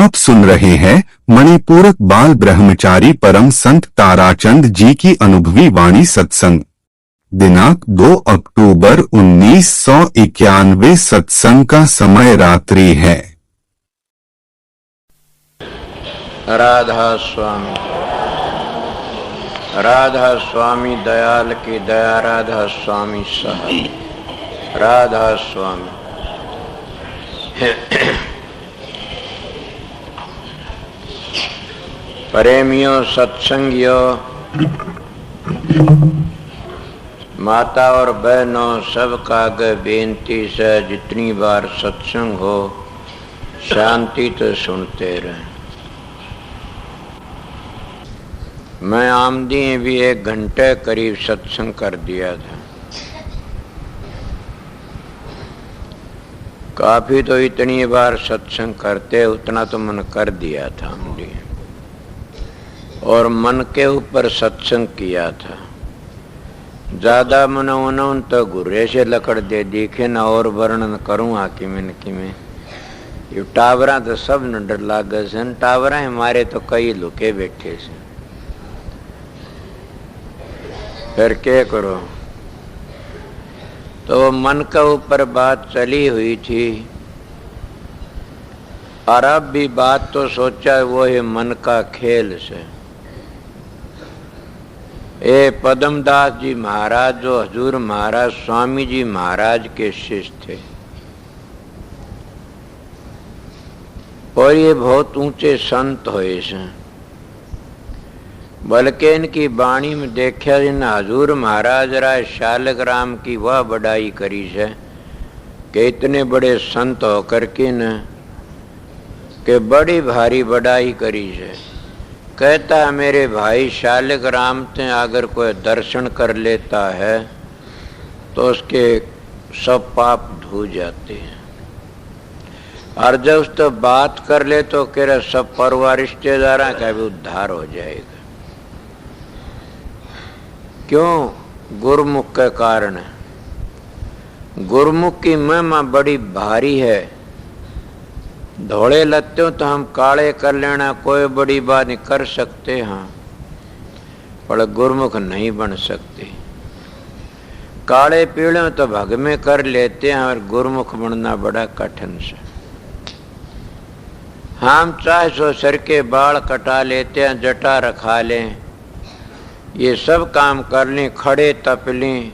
आप सुन रहे हैं मणिपूरक बाल ब्रह्मचारी परम संत ताराचंद जी की अनुभवी वाणी सत्संग। दिनांक 2 अक्टूबर 1991। सत्संग का समय रात्रि है। राधा स्वामी, राधा स्वामी दयाल की दया, राधा स्वामी सहाय, राधा स्वामी। प्रेमियों, सत्संगियों, माता और बहनों, सबका आगे बेनती से जितनी बार सत्संग हो शांति तो सुनते रहें। मैं आमदी भी 1 घंटे करीब सत्संग कर दिया था। काफी तो इतनी बार सत्संग करते उतना तो मन कर दिया था आमदी, और मन के ऊपर सत्संग किया था। ज्यादा मन उन तो गुर्रे से लकड़ दे दिखे न, और वर्णन करूँ किमें ये टावरा तो सब न डर लागे से। टावरा हमारे तो कई लुके बैठे से, फिर क्या करो। तो मन के ऊपर बात चली हुई थी, और अब भी बात तो सोचा वो है मन का खेल से। ये पद्मदास जी महाराज जो हजूर महाराज स्वामी जी महाराज के शिष्य थे, और ये बहुत ऊंचे संत हुए से। बल्कि इनकी वाणी में देखा जिन हजूर महाराज राय शालग्राम की वह बड़ाई करी है कि इतने बड़े संत होकर के न के बड़ी भारी बड़ाई करी है। कहता है मेरे भाई शालग्राम से अगर कोई दर्शन कर लेता है तो उसके सब पाप धो जाते हैं, और जब उससे बात कर ले तो कह रहे सब परिवार रिश्तेदार का भी उद्धार हो जाएगा। क्यों? गुरुमुख के कारण है। गुरुमुख की महिमा बड़ी भारी है। धोले लत्ते तो हम काले कर लेना कोई बड़ी बात नहीं कर सकते, हाँ, पर गुरुमुख नहीं बन सकते। काले पीले तो भग में कर लेते हैं, और गुरुमुख बनना बड़ा कठिन से। हम चाहे सो सर के बाल कटा लेते हैं, जटा रखा लें, ये सब काम कर लें, खड़े तप लें,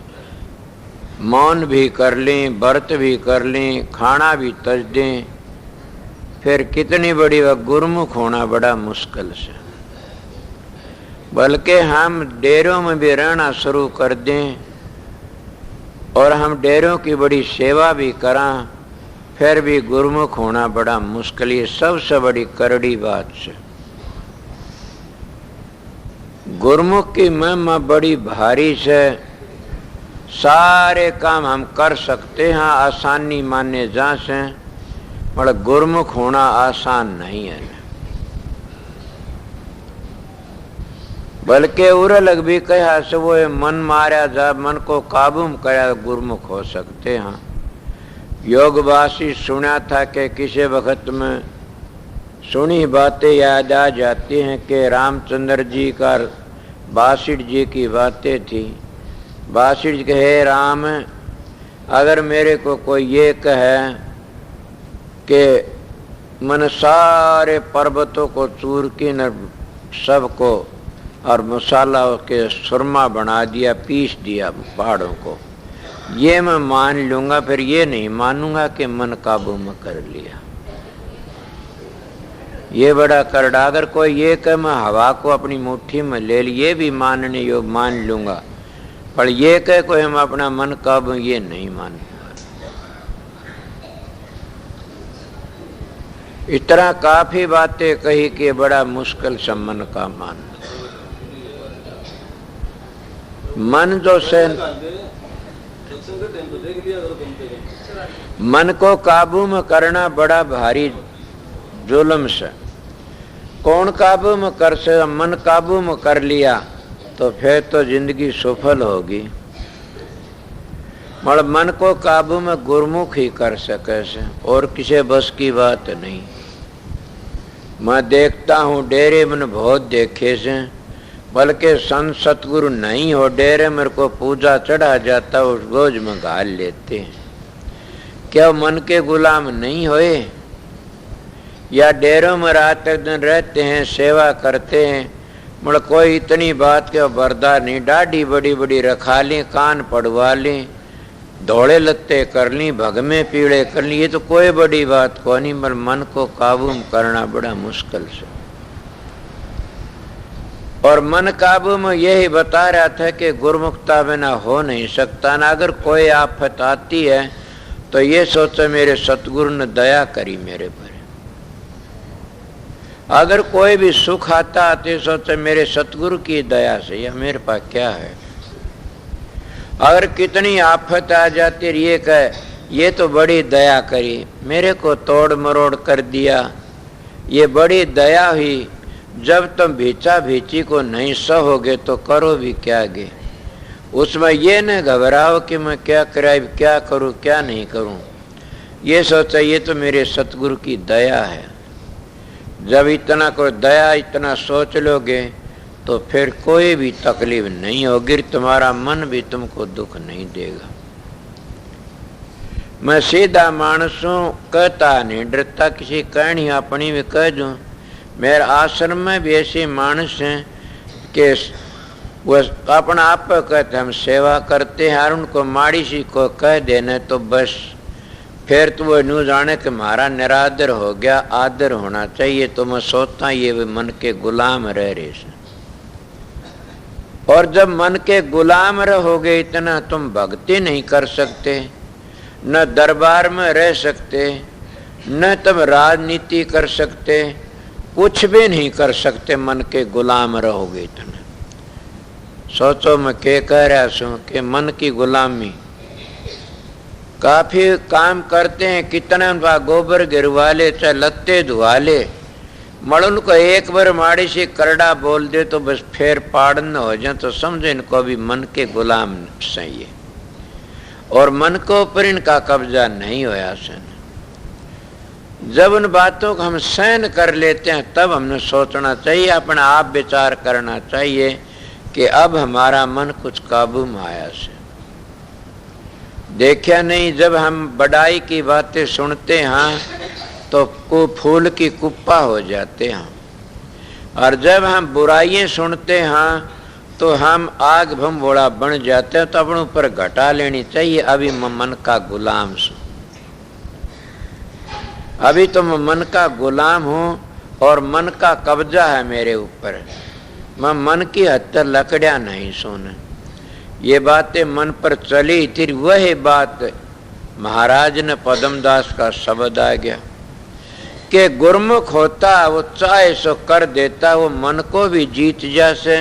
मौन भी कर लें, व्रत भी कर लें, खाना भी तज दें, फिर कितनी बड़ी वह गुरुमुख होना बड़ा मुश्किल से। बल्कि हम डेरों में भी रहना शुरू कर दें और हम डेरों की बड़ी सेवा भी करें, फिर भी गुरुमुख होना बड़ा मुश्किल। ये सबसे बड़ी करड़ी बात है। गुरुमुख की महिमा बड़ी भारी से। सारे काम हम कर सकते हैं, आसानी माने जा से, पर गुरुमुख होना आसान नहीं है। बल्कि उर लग भी कहा से वो मन मारा जा, मन को काबू में करा गुरुमुख हो सकते हैं। योगवासी सुना था कि किसी वक्त में सुनी बातें याद आ जाती हैं कि रामचंद्र जी का बासिठ जी की बातें थी। बासिठ जी कहे, राम अगर मेरे को कोई ये कहे कि मन सारे पर्वतों को चूर के न सबको और मसाला के सुरमा बना दिया, पीस दिया पहाड़ों को, ये मैं मान लूंगा, फिर ये नहीं मानूंगा कि मन काबू में कर लिया। ये बड़ा करड़ा। अगर कोई ये कहे मैं हवा को अपनी मुट्ठी में ले ली, ये भी मानने योग मान लूंगा, पर ये कहे कोई हम अपना मन काबू, ये नहीं मानूंगा। इस तरह काफी बातें कही कि बड़ा मुश्किल से मन का मानना। मन जो से मन को काबू में करना बड़ा भारी जुल्म से। कौन काबू में कर से? मन काबू में कर लिया तो फिर तो जिंदगी सफल होगी। मगर मन को काबू में गुरुमुख ही कर सके से, और किसी बस की बात नहीं। मैं देखता हूँ डेरे मैंने बहुत देखे से, बल्कि संत सतगुरु नहीं हो डेरे मेरे को पूजा चढ़ा जाता उस गोज में घाल लेते हैं। क्या मन के गुलाम नहीं होए? या डेरों में रात दिन रहते हैं, सेवा करते हैं, मगर कोई इतनी बात के बर्दार नहीं, डाढ़ी बड़ी बड़ी रखा ली, कान पड़वा ली, धोड़े लत्ते कर ली, भगमे पीड़े कर ली, ये तो कोई बड़ी बात को नहीं, मगर मन को काबू में करना बड़ा मुश्किल से। और मन काबू में यही बता रहा था कि गुरुमुखता बिना हो नहीं सकता ना। अगर कोई आफत आती है तो ये सोचो मेरे सतगुरु ने दया करी मेरे पर। अगर कोई भी सुख आता तो सोचो मेरे सतगुरु की दया से, या मेरे पास क्या है। अगर कितनी आफत आ जाती ये कहे ये तो बड़ी दया करी, मेरे को तोड़ मरोड़ कर दिया, ये बड़ी दया हुई। जब तुम भीचा भीची को नहीं सहोगे तो करो भी क्या गे। उसमें ये न घबराओ कि मैं क्या कराई, क्या करूं क्या नहीं करूं। ये सोचा ये तो मेरे सतगुरु की दया है। जब इतना कोई दया इतना सोच लोगे तो फिर कोई भी तकलीफ नहीं होगी, तुम्हारा मन भी तुमको दुख नहीं देगा। मैं सीधा मानस हूं, कहता नहीं डरता, किसी कहनी अपनी भी कह दूं। मेरे आश्रम में भी ऐसे मानस हैं कि वो अपना आप कहते हम सेवा करते हैं, और उनको माड़ी सी को कह देने तो बस फिर तो वो न्यू जाने कि हमारा निरादर हो गया, आदर होना चाहिए। तो मैं सोचता ये वे मन के गुलाम रह रहे से। और जब मन के गुलाम रहोगे इतना तुम भक्ति नहीं कर सकते, न दरबार में रह सकते, न तुम राजनीति कर सकते, कुछ भी नहीं कर सकते। मन के गुलाम रहोगे इतना। सोचो मैं क्या कह रहा हूं कि मन की गुलामी। काफी काम करते हैं, कितना गोबर गिरवा ले, चाहे लत्ते धुआ ले, मगर उनको एक बार माड़ी सी करड़ा बोल दे तो बस फिर पाड़न हो जाए तो समझो इनको भी मन के गुलाम सही है। और मन को ऊपर इनका कब्जा नहीं होया सन। जब उन बातों को हम सहन कर लेते हैं तब हमने सोचना चाहिए, अपना आप विचार करना चाहिए कि अब हमारा मन कुछ काबू में आया से। देखा नहीं, जब हम बड़ाई की बातें सुनते हैं तो फूल की कुप्पा हो जाते हैं, और जब हम बुराइयां सुनते हैं तो हम आग भंबोड़ा बन जाते हैं। तो अपने ऊपर घटा लेनी चाहिए, अभी मैं मन का गुलाम हूं, अभी तो मैं मन का गुलाम हूं और मन का कब्जा है मेरे ऊपर। मैं मन की हत्या लकड़ियां नहीं सुन। ये बातें मन पर चली थी, वही बात महाराज ने पद्मदास का शब्द आ गया कि गुरमुख होता वो चाहे सो कर देता, वो मन को भी जीत जैसे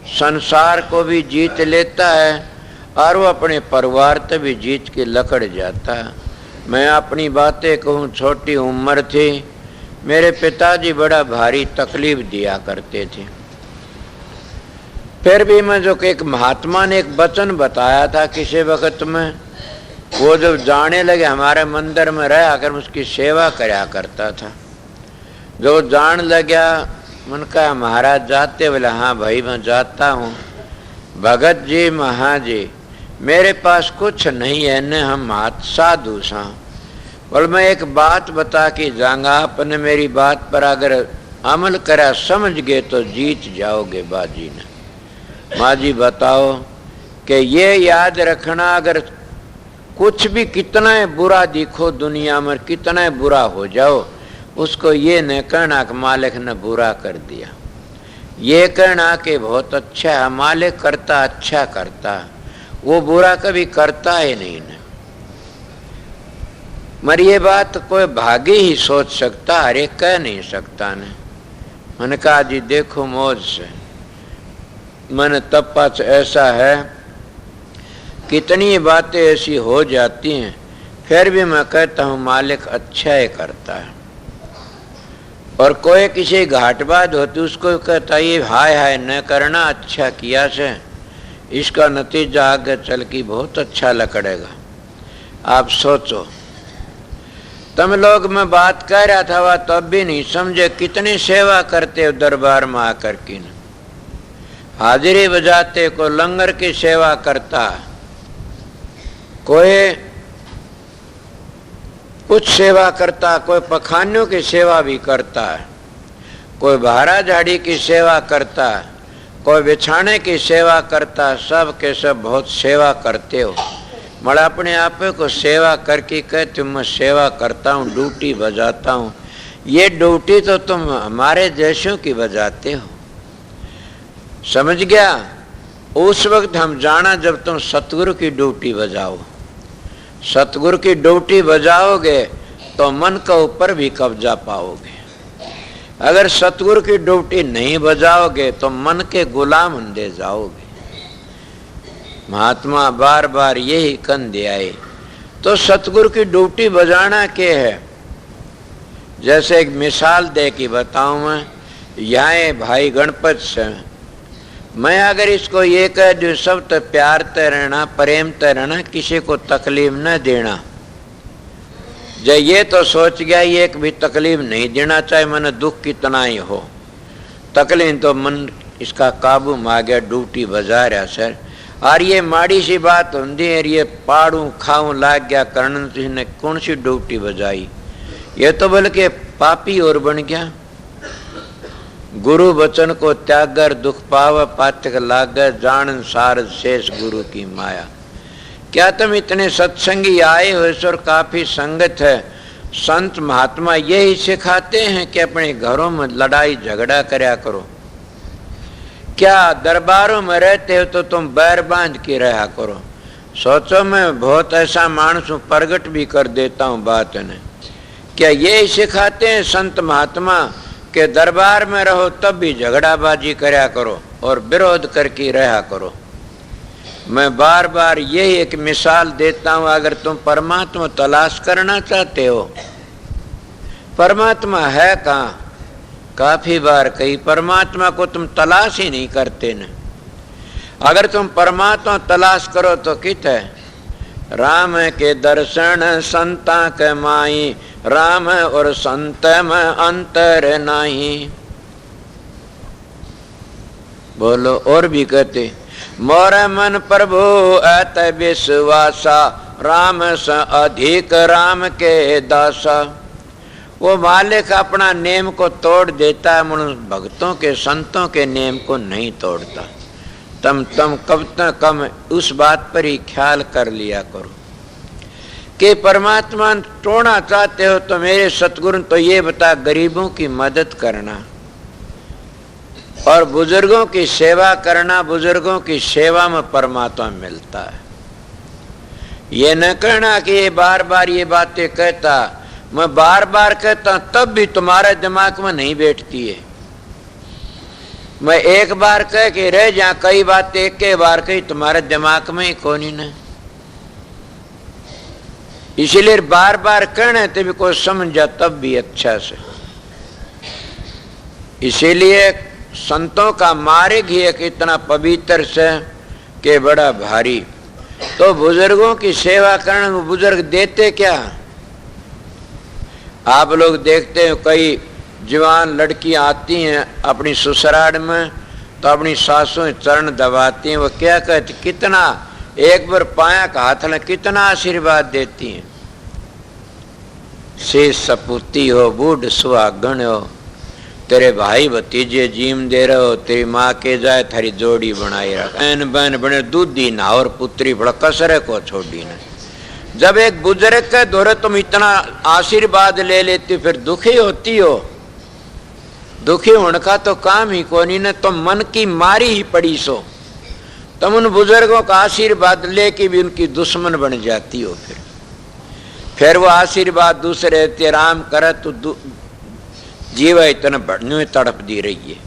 संसार को भी जीत लेता है, और वो अपने परिवार से भी जीत के लकड़ जाता है। मैं अपनी बातें कहूँ, छोटी उम्र थी, मेरे पिताजी बड़ा भारी तकलीफ दिया करते थे। फिर भी मैं जो कि एक महात्मा ने एक वचन बताया था किसी वक्त में, वो जब जाने लगे हमारे मंदिर में रहा कर उसकी सेवा कराया करता था। जो जान लगा मन कहा महाराज जाते, बोले हाँ भाई मैं जाता हूँ। भगत जी महा जी मेरे पास कुछ नहीं है न, हम हाथ साधु सा, बोल मैं एक बात बता के जाऊंगा, आपने मेरी बात पर अगर अमल करा समझ गए तो जीत जाओगे बाजी ने। माँ जी बताओ कि ये याद रखना, अगर कुछ भी कितना बुरा दिखो दुनिया में, कितना बुरा हो जाओ, उसको ये न कहना कि मालिक ने बुरा कर दिया, ये कहना कि बहुत अच्छा है, मालिक करता अच्छा करता, वो बुरा कभी करता ही नहीं न। मगर ये बात कोई भागी ही सोच सकता, हर एक कह नहीं सकता ने। मैंने कहा जी देखो मौज से, मन तप्पा ऐसा है, कितनी बातें ऐसी हो जाती हैं, फिर भी मैं कहता हूँ मालिक अच्छा ही करता है। और कोई किसी घाटबाद होती उसको कहता ये हाय हाय न करना, अच्छा किया से, इसका नतीजा आगे चल के बहुत अच्छा लकड़ेगा। आप सोचो, तुम लोग मैं बात कह रहा था वह तो अब भी नहीं समझे, कितनी सेवा करते हो दरबार में आकर की न। हाजिरी बजाते, कोई लंगर की सेवा करता, कोई कुछ सेवा करता, कोई पखानियों की सेवा भी करता है, कोई बहारा झाड़ी की सेवा करता, कोई बिछाने की सेवा करता, सब के सब बहुत सेवा करते हो। मैं अपने आप को सेवा करके कहते हो मैं सेवा करता हूँ, ड्यूटी बजाता हूँ। ये ड्यूटी तो तुम हमारे जैसों की बजाते हो, समझ गया। उस वक्त हम जाना जब तुम सतगुरु की ड्यूटी बजाओ। सतगुरु की ड्यूटी बजाओगे तो मन के ऊपर भी कब्जा पाओगे। अगर सतगुरु की ड्यूटी नहीं बजाओगे तो मन के गुलाम होंदे जाओगे। महात्मा बार बार यही कंधे आए। तो सतगुरु की ड्यूटी बजाना क्या है? जैसे एक मिसाल दे के बताऊं मैं, यहाँ भाई गणपत से मैं अगर इसको ये कह दूं सब तो प्यार ते रहना, प्रेम ते रहना, किसी को तकलीफ न देना, जब ये तो सोच गया ये एक भी तकलीफ नहीं देना, चाहे मन दुख कितना ही हो, तकलीफ तो मन इसका काबू में आ गया, ड्यूटी बजा रहा सर। और ये माड़ी सी बात होती है, ये पाड़ू खाऊं लाग गया करण, इसने कौन सी ड्यूटी बजाई? ये तो बल्कि पापी और बन गया। गुरु वचन को त्यागर दुख पाव पातक लागे, जान सार शेष गुरु की माया। क्या तुम इतने सत्संगी आए हो, ईश्वर काफी संगत है, संत महात्मा यही सिखाते हैं कि अपने घरों में लड़ाई झगड़ा करया करो। क्या दरबारों में रहते हो तो तुम बैर बांध के रहा करो। सोचो मैं बहुत ऐसा मानस हूं, प्रगट भी कर देता हूं बात ने। क्या यही सिखाते हैं संत महात्मा के दरबार में रहो तब भी झगड़ाबाजी करया करो और विरोध करके रहा करो? मैं बार बार यही एक मिसाल देता हूं, अगर तुम परमात्मा तलाश करना चाहते हो, परमात्मा है कहाँ? काफी बार कही परमात्मा को तुम तलाश ही नहीं करते न। अगर तुम परमात्मा तलाश करो तो कित है? राम के दर्शन संता के माई, राम और संत में अंतर नहीं। बोलो और भी कहते, मोर मन प्रभु अत विश्वासा, राम से अधिक राम के दासा। वो मालिक अपना नेम को तोड़ देता है, मनुष्य भक्तों के संतों के नेम को नहीं तोड़ता। तुम कब तक कम उस बात पर ही ख्याल कर लिया करो कि परमात्मा तोड़ना चाहते हो तो मेरे सतगुरु तो ये बता, गरीबों की मदद करना और बुजुर्गों की सेवा करना। बुजुर्गों की सेवा में परमात्मा मिलता है। ये न कहना कि ये बार बार ये बातें कहता, मैं बार बार कहता तब भी तुम्हारे दिमाग में नहीं बैठती है। मैं एक बार कह के रह जा, कई बातें एक के बार कही तुम्हारे दिमाग में ही कौन ही नहीं। इसीलिए बार बार कहने तभी कोई समझ जा तब भी अच्छा से। इसीलिए संतों का मार्ग ही एक इतना पवित्र से के बड़ा भारी। तो बुजुर्गों की सेवा करने में बुजुर्ग देते क्या? आप लोग देखते हो कई जवान लड़कियां आती हैं अपनी ससुराल में तो अपनी सासों चरण दबाती हैं। वो क्या कहती, कितना एक बार पाया का हाथ में कितना आशीर्वाद देती हैं। शेष सपूती हो, बूढ़ सुहागण हो, तेरे भाई भतीजे जीम दे रहे हो, तेरी माँ के जाए थारी जोड़ी बनाई रख, एन बहन बने दूधी ना और पुत्री बड़ा कसरे को छोड़ी न। जब एक बुजुर्ग के दौरे तुम इतना आशीर्वाद ले लेती फिर दुखी होती हो। दुखी होने का तो काम ही कोनी न, तुम मन की मारी ही पड़ी सो। तुम उन बुजुर्गों का आशीर्वाद लेके भी उनकी दुश्मन बन जाती हो। फिर वो आशीर्वाद दूसरे ते राम करे तो जीव इतना बढ़ने तड़प दी रही है।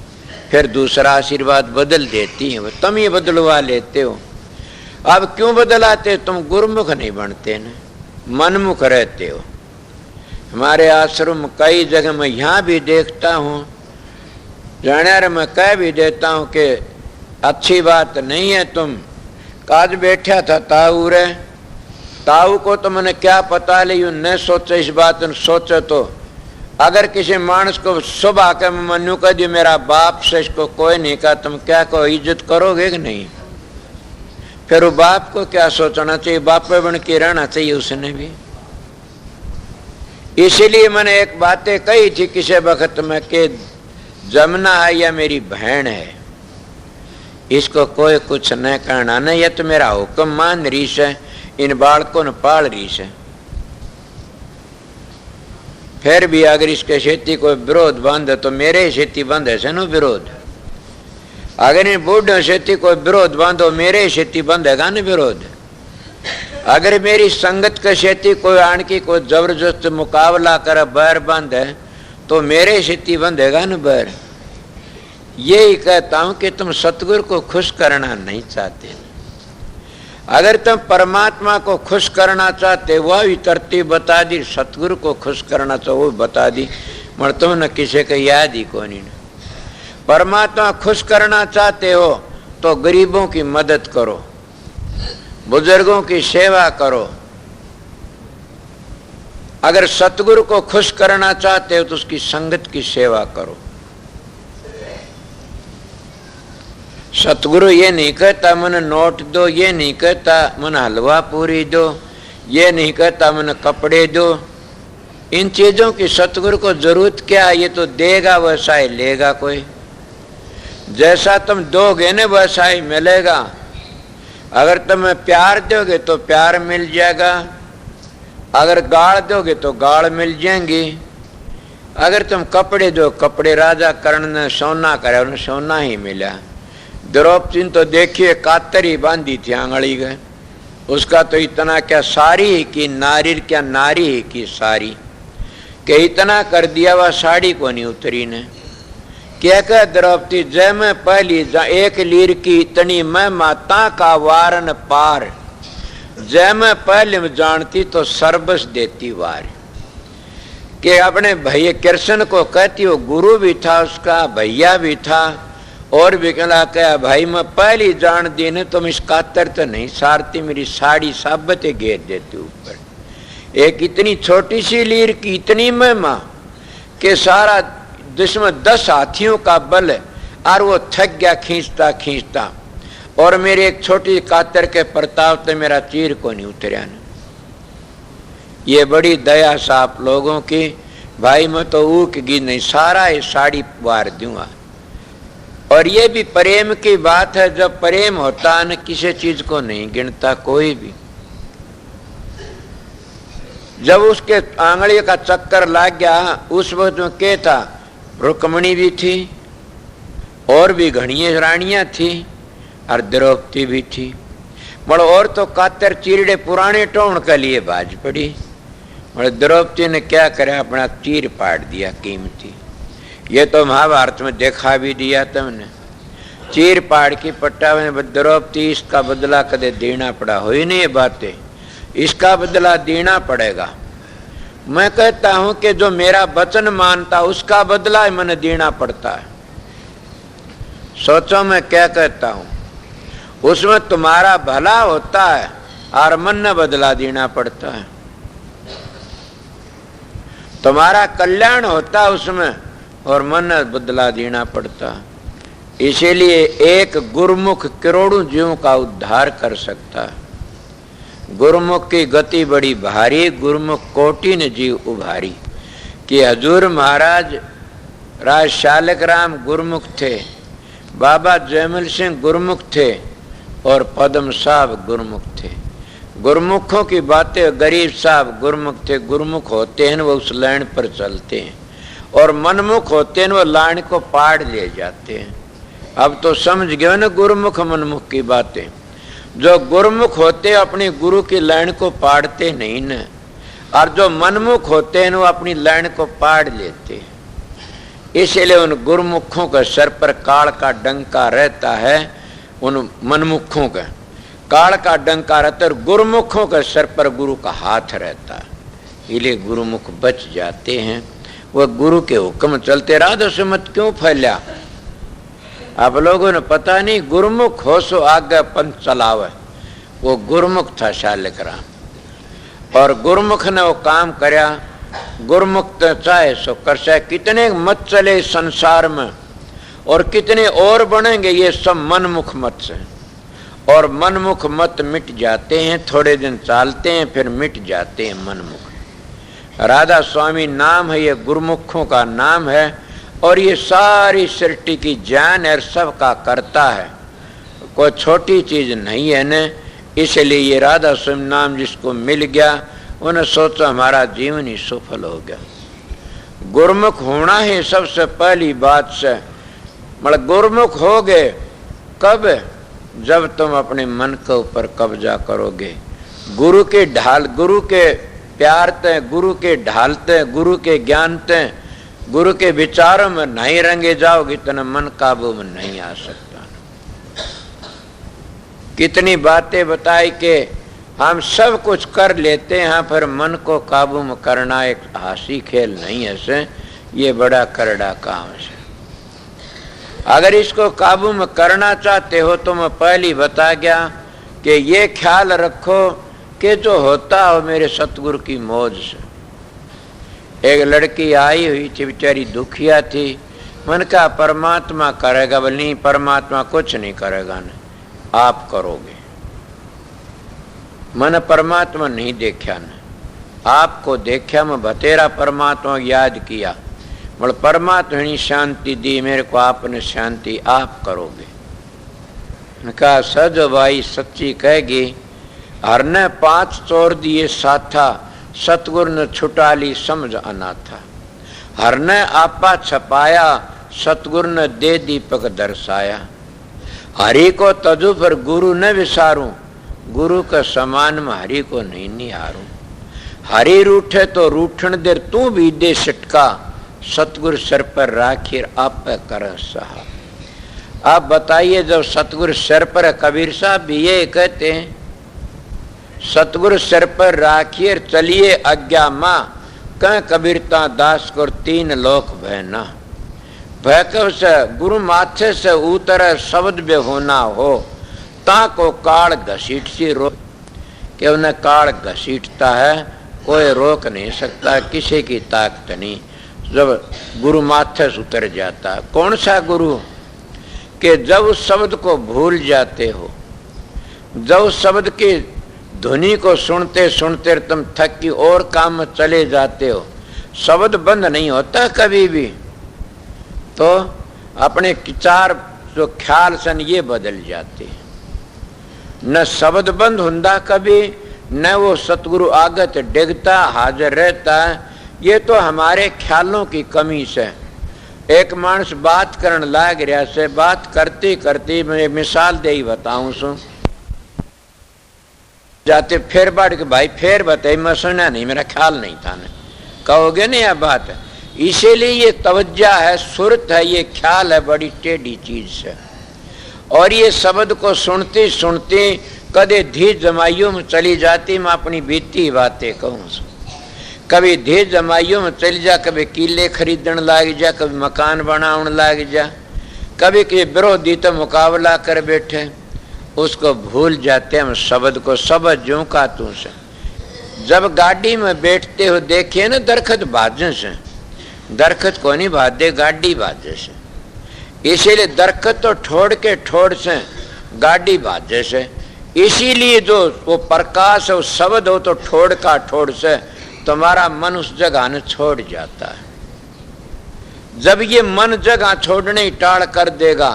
फिर दूसरा आशीर्वाद बदल देती है, तुम ये बदलवा लेते हो। अब क्यों बदलाते? तुम गुरुमुख नहीं बनते न, मनमुख रहते हो। हमारे आश्रम कई जगह मैं यहाँ भी देखता हूँ, जाने मैं कह भी देता हूँ कि अच्छी बात नहीं है। तुम काज बैठा था ताऊरे ताऊ को तो मैंने क्या पता ले, यूं न सोचे इस बात न सोचे तो अगर किसी मानस को सुबह के मनु कह दियो मेरा बाप से इसको कोई नहीं कहा, तुम क्या को इज्जत करोगे कि नहीं? फिर वो बाप को क्या सोचना चाहिए, बाप पे बन के रहना चाहिए उसने भी। इसीलिए मैंने एक बातें कही थी किसी वक्त में कि जमुना है या मेरी बहन है, इसको कोई कुछ न करना नहीं, ये तो मेरा हुक्म मान रही है, इन बालकों ने पाल रही है। फिर भी अगर इसके खेती कोई विरोध बंद है तो मेरे खेती बंद है नो विरोध। अगर इन बूढ़ों खेती कोई विरोध बंद हो मेरे खेती बंद है न विरोध। अगर मेरी संगत के खेती कोई आन की कोई जबरदस्त मुकाबला करे बैर बंद है तो मेरे खेती बंद है न बैर। यही कहता हूं कि तुम सतगुरु को खुश करना नहीं चाहते। अगर तुम परमात्मा को खुश करना चाहते वह भी तरतीब बता दी, सतगुरु को खुश करना चाहो वो बता दी, मगर तुमने किसी का याद ही को नहीं। परमात्मा खुश करना चाहते हो तो गरीबों की मदद करो, बुजुर्गों की सेवा करो। अगर सतगुरु को खुश करना चाहते हो तो उसकी संगत की सेवा करो। सतगुरु ये नहीं कहता मन नोट दो, ये नहीं कहता मन हलवा पूरी दो, ये नहीं कहता मन कपड़े दो। इन चीजों की सतगुरु को जरूरत क्या है? ये तो देगा वैसा ही लेगा कोई। जैसा तुम दोगे न वैसा ही मिलेगा। अगर तुम प्यार दोगे तो प्यार मिल जाएगा, अगर गाड़ दोगे तो गाड़ मिल जाएंगी। अगर तुम कपड़े दो, कपड़े राजा कर्ण ने सोना करे उन्हें सोना ही मिला। द्रौपदी तो देखिए कातर ही बांधी थी आंगली गए, उसका तो इतना क्या सारी ही की नारी, क्या नारी ही की सारी के इतना कर दिया वह साड़ी को नहीं उतरी ने। क्या कह द्रौपदी जय मैं पहली एक लीर की इतनी मैं माता का वारन पार, जय मैं पहले जानती तो सर्वस देती वार। के अपने भैया कृष्ण को कहती हो, गुरु भी था उसका, भैया भी था, और भी कहला कहा भाई मैं पहली जान दी ने तुम इस कातर तो नहीं सारती, मेरी साड़ी साबते घेर देती ऊपर। एक इतनी छोटी सी लीर की इतनी महिमा कि सारा जिसमें 10 हाथियों का बल है और वो थक गया खींचता खींचता, और मेरे एक छोटी कातर के प्रताप से मेरा चीर को नहीं उतरिया न। ये बड़ी दया साफ लोगों की, भाई मैं तो ऊक गी नहीं सारा ये साड़ी वार दूंगा। और ये भी प्रेम की बात है, जब प्रेम होता है न किसी चीज को नहीं गिनता कोई भी। जब उसके आंगली का चक्कर लग गया उस वक्त में क्या था, रुक्मणी भी थी और भी घनी रानियां थी और द्रौपदी भी थी। मगर और तो कातर चीरड़े पुराने टोन के लिए बाज पड़ी, मगर द्रौपदी ने क्या करे अपना चीर पाट दिया कीमती। ये तो महाभारत में देखा भी दिया तुमने, चीर पाड़ की पट्टा में द्रौपदी इसका बदला कदे देना पड़ा हो ही नहीं। ये बातें इसका बदला देना पड़ेगा। मैं कहता हूं कि जो मेरा वचन मानता उसका बदला मैंने देना पड़ता है। सोचो मैं क्या कहता हूं, उसमें तुम्हारा भला होता है और मन ने बदला देना पड़ता है। तुम्हारा कल्याण होता है उसमें और मन बदला देना पड़ता। इसीलिए एक गुरुमुख करोड़ों जीवों का उद्धार कर सकता है। गुरुमुख की गति बड़ी भारी, गुरुमुख कोटि ने जीव उभारी। कि हजूर महाराज राज शालक राम गुरुमुख थे, बाबा जयमल सिंह गुरुमुख थे और पद्म साहब गुरुमुख थे। गुरुमुखों की बातें, गरीब साहब गुरुमुख थे। गुरुमुख होते हैं वो उस लाइन पर चलते हैं, और मनमुख होते हैं वो लाइन को पाड़ ले जाते हैं। अब तो समझ गए ना गुरुमुख मनमुख की बातें। जो गुरुमुख होते अपने गुरु की लाइन को पाड़ते नहीं न, और जो मनमुख होते हैं वो अपनी लाइन को पाड़ लेते हैं। इसलिए उन गुरुमुखों के सर पर काल का डंका रहता है, उन मनमुखों का काल का डंका रहता है, और गुरुमुखों के सर पर गुरु का हाथ रहता है। इसलिए गुरुमुख बच जाते हैं। वह गुरु के हुक्म चलते। राधा से मत क्यों फैला? आप लोगों ने पता नहीं, गुरुमुख हो सो आगे पंथ चलावे। वो गुरुमुख था शालक राम। और गुरमुख ने वो काम करया। गुरमुख तो चाहे सो कर से, कितने मत चले संसार में और कितने और बनेंगे, ये सब मनमुख मत से। और मनमुख मत मिट जाते हैं, थोड़े दिन चालते हैं फिर मिट जाते हैं मनमुख। राधा स्वामी नाम है, ये गुरमुखों का नाम है और ये सारी सृष्टि की जान है, सबका करता है, कोई छोटी चीज नहीं है न। इसलिए ये राधा स्वामी नाम जिसको मिल गया उन्हें सोचा हमारा जीवन ही सफल हो गया। गुरमुख होना है सबसे पहली बात से। मतलब गुरमुख हो गए कब? जब तुम अपने मन के ऊपर कब्जा करोगे, गुरु के ढाल, गुरु के प्यार ते, गुरु के ढालते, गुरु के ज्ञान ते, गुरु के विचारों में नहीं रंगे जाओगे तो मन काबू में नहीं आ सकता। कितनी बातें बताई कि हम सब कुछ कर लेते हैं, फिर मन को काबू में करना एक हासी खेल नहीं है से, ये बड़ा करड़ा काम है। अगर इसको काबू में करना चाहते हो तो मैं पहले बता गया कि ये ख्याल रखो कि जो होता हो मेरे सतगुरु की मौज से। एक लड़की आई हुई थी, बेचारी दुखिया थी। मन का परमात्मा करेगा, बोले नहीं परमात्मा कुछ नहीं करेगा, न आप करोगे। मन परमात्मा नहीं देखा, न आपको देखा। मैं बतेरा परमात्मा याद किया, बोले परमात्मा ने शांति दी मेरे को, आपने शांति आप करोगे। कहा सज भाई सच्ची कहेगी, हर ने 5 चोर दिए साथा, सतगुरु ने छुटा ली समझ अनाथा। हर ने आपा छपाया, सतगुरु ने दे दीपक दर्शाया। हरि को तजु पर गुरु न विसारूं, गुरु के समान में हरि को नहीं निहारूं। हरि रूठे तो रूठन देर तू भी दे सिटका, सतगुरु सर पर राखिर आप कर सहा। आप बताइए, जब सतगुरु सर पर, कबीर साहब भी ये कहते हैं, सतगुरु सर पर राखिर चलिए आज्ञा माँ, कह कबीरता दास को 3 लोक बहना। भयकव से गुरु माथे से उतर शब्द बे होना हो, ता को काल घसीट सी रो। कि उन्हें काल घसीटता है, कोई रोक नहीं सकता, किसी की ताकत नहीं। जब गुरु माथे से उतर जाता है, कौन सा गुरु? कि जब उस शब्द को भूल जाते हो, जब उस शब्द की ध्वनि को सुनते सुनते तुम थक की और काम में चले जाते हो, शब्द बंद नहीं होता कभी भी, तो अपने विचार जो ख्याल सन ये बदल जाते। न शब्द बंद हुंदा कभी, न वो सतगुरु आगत डिगता हाजिर रहता है। ये तो हमारे ख्यालों की कमी से। एक मानस बात करन लाग रहा से, बात करते करते मैं मिसाल दे ही बताऊं सु जाते फिर बाढ़ के भाई फिर बताई, मैं सुना नहीं, मेरा ख्याल नहीं था ना, कहोगे ना यह बात है। इसीलिए ये तवज्जा है, सुरत है, ये ख्याल है, बड़ी टेढ़ी चीज है। और ये शब्द को सुनते सुनते कदे धीर जमाइयों में चली जाती। मैं अपनी बीती बातें कहूँ, कभी धीर जमाइयों में चली जा, कभी किले खरीदन लाग जा, कभी मकान बनाने लाग जा, कभी के विरोधी तो मुकाबला कर बैठे, उसको भूल जाते हम शब्द को। शब्द जो का तू से। जब गाड़ी में बैठते हो देखिए ना, दरखत भाजन से, दरखत को नहीं भादे, गाड़ी भाजे से। इसीलिए दरखत तो ठोड़ के ठोड़ से, गाड़ी भाजे से। इसीलिए जो वो प्रकाश है, वो शब्द हो तो ठोड़ का ठोड़ से, तुम्हारा मन उस जगह ने छोड़ जाता है। जब ये मन जगह छोड़ने टाल कर देगा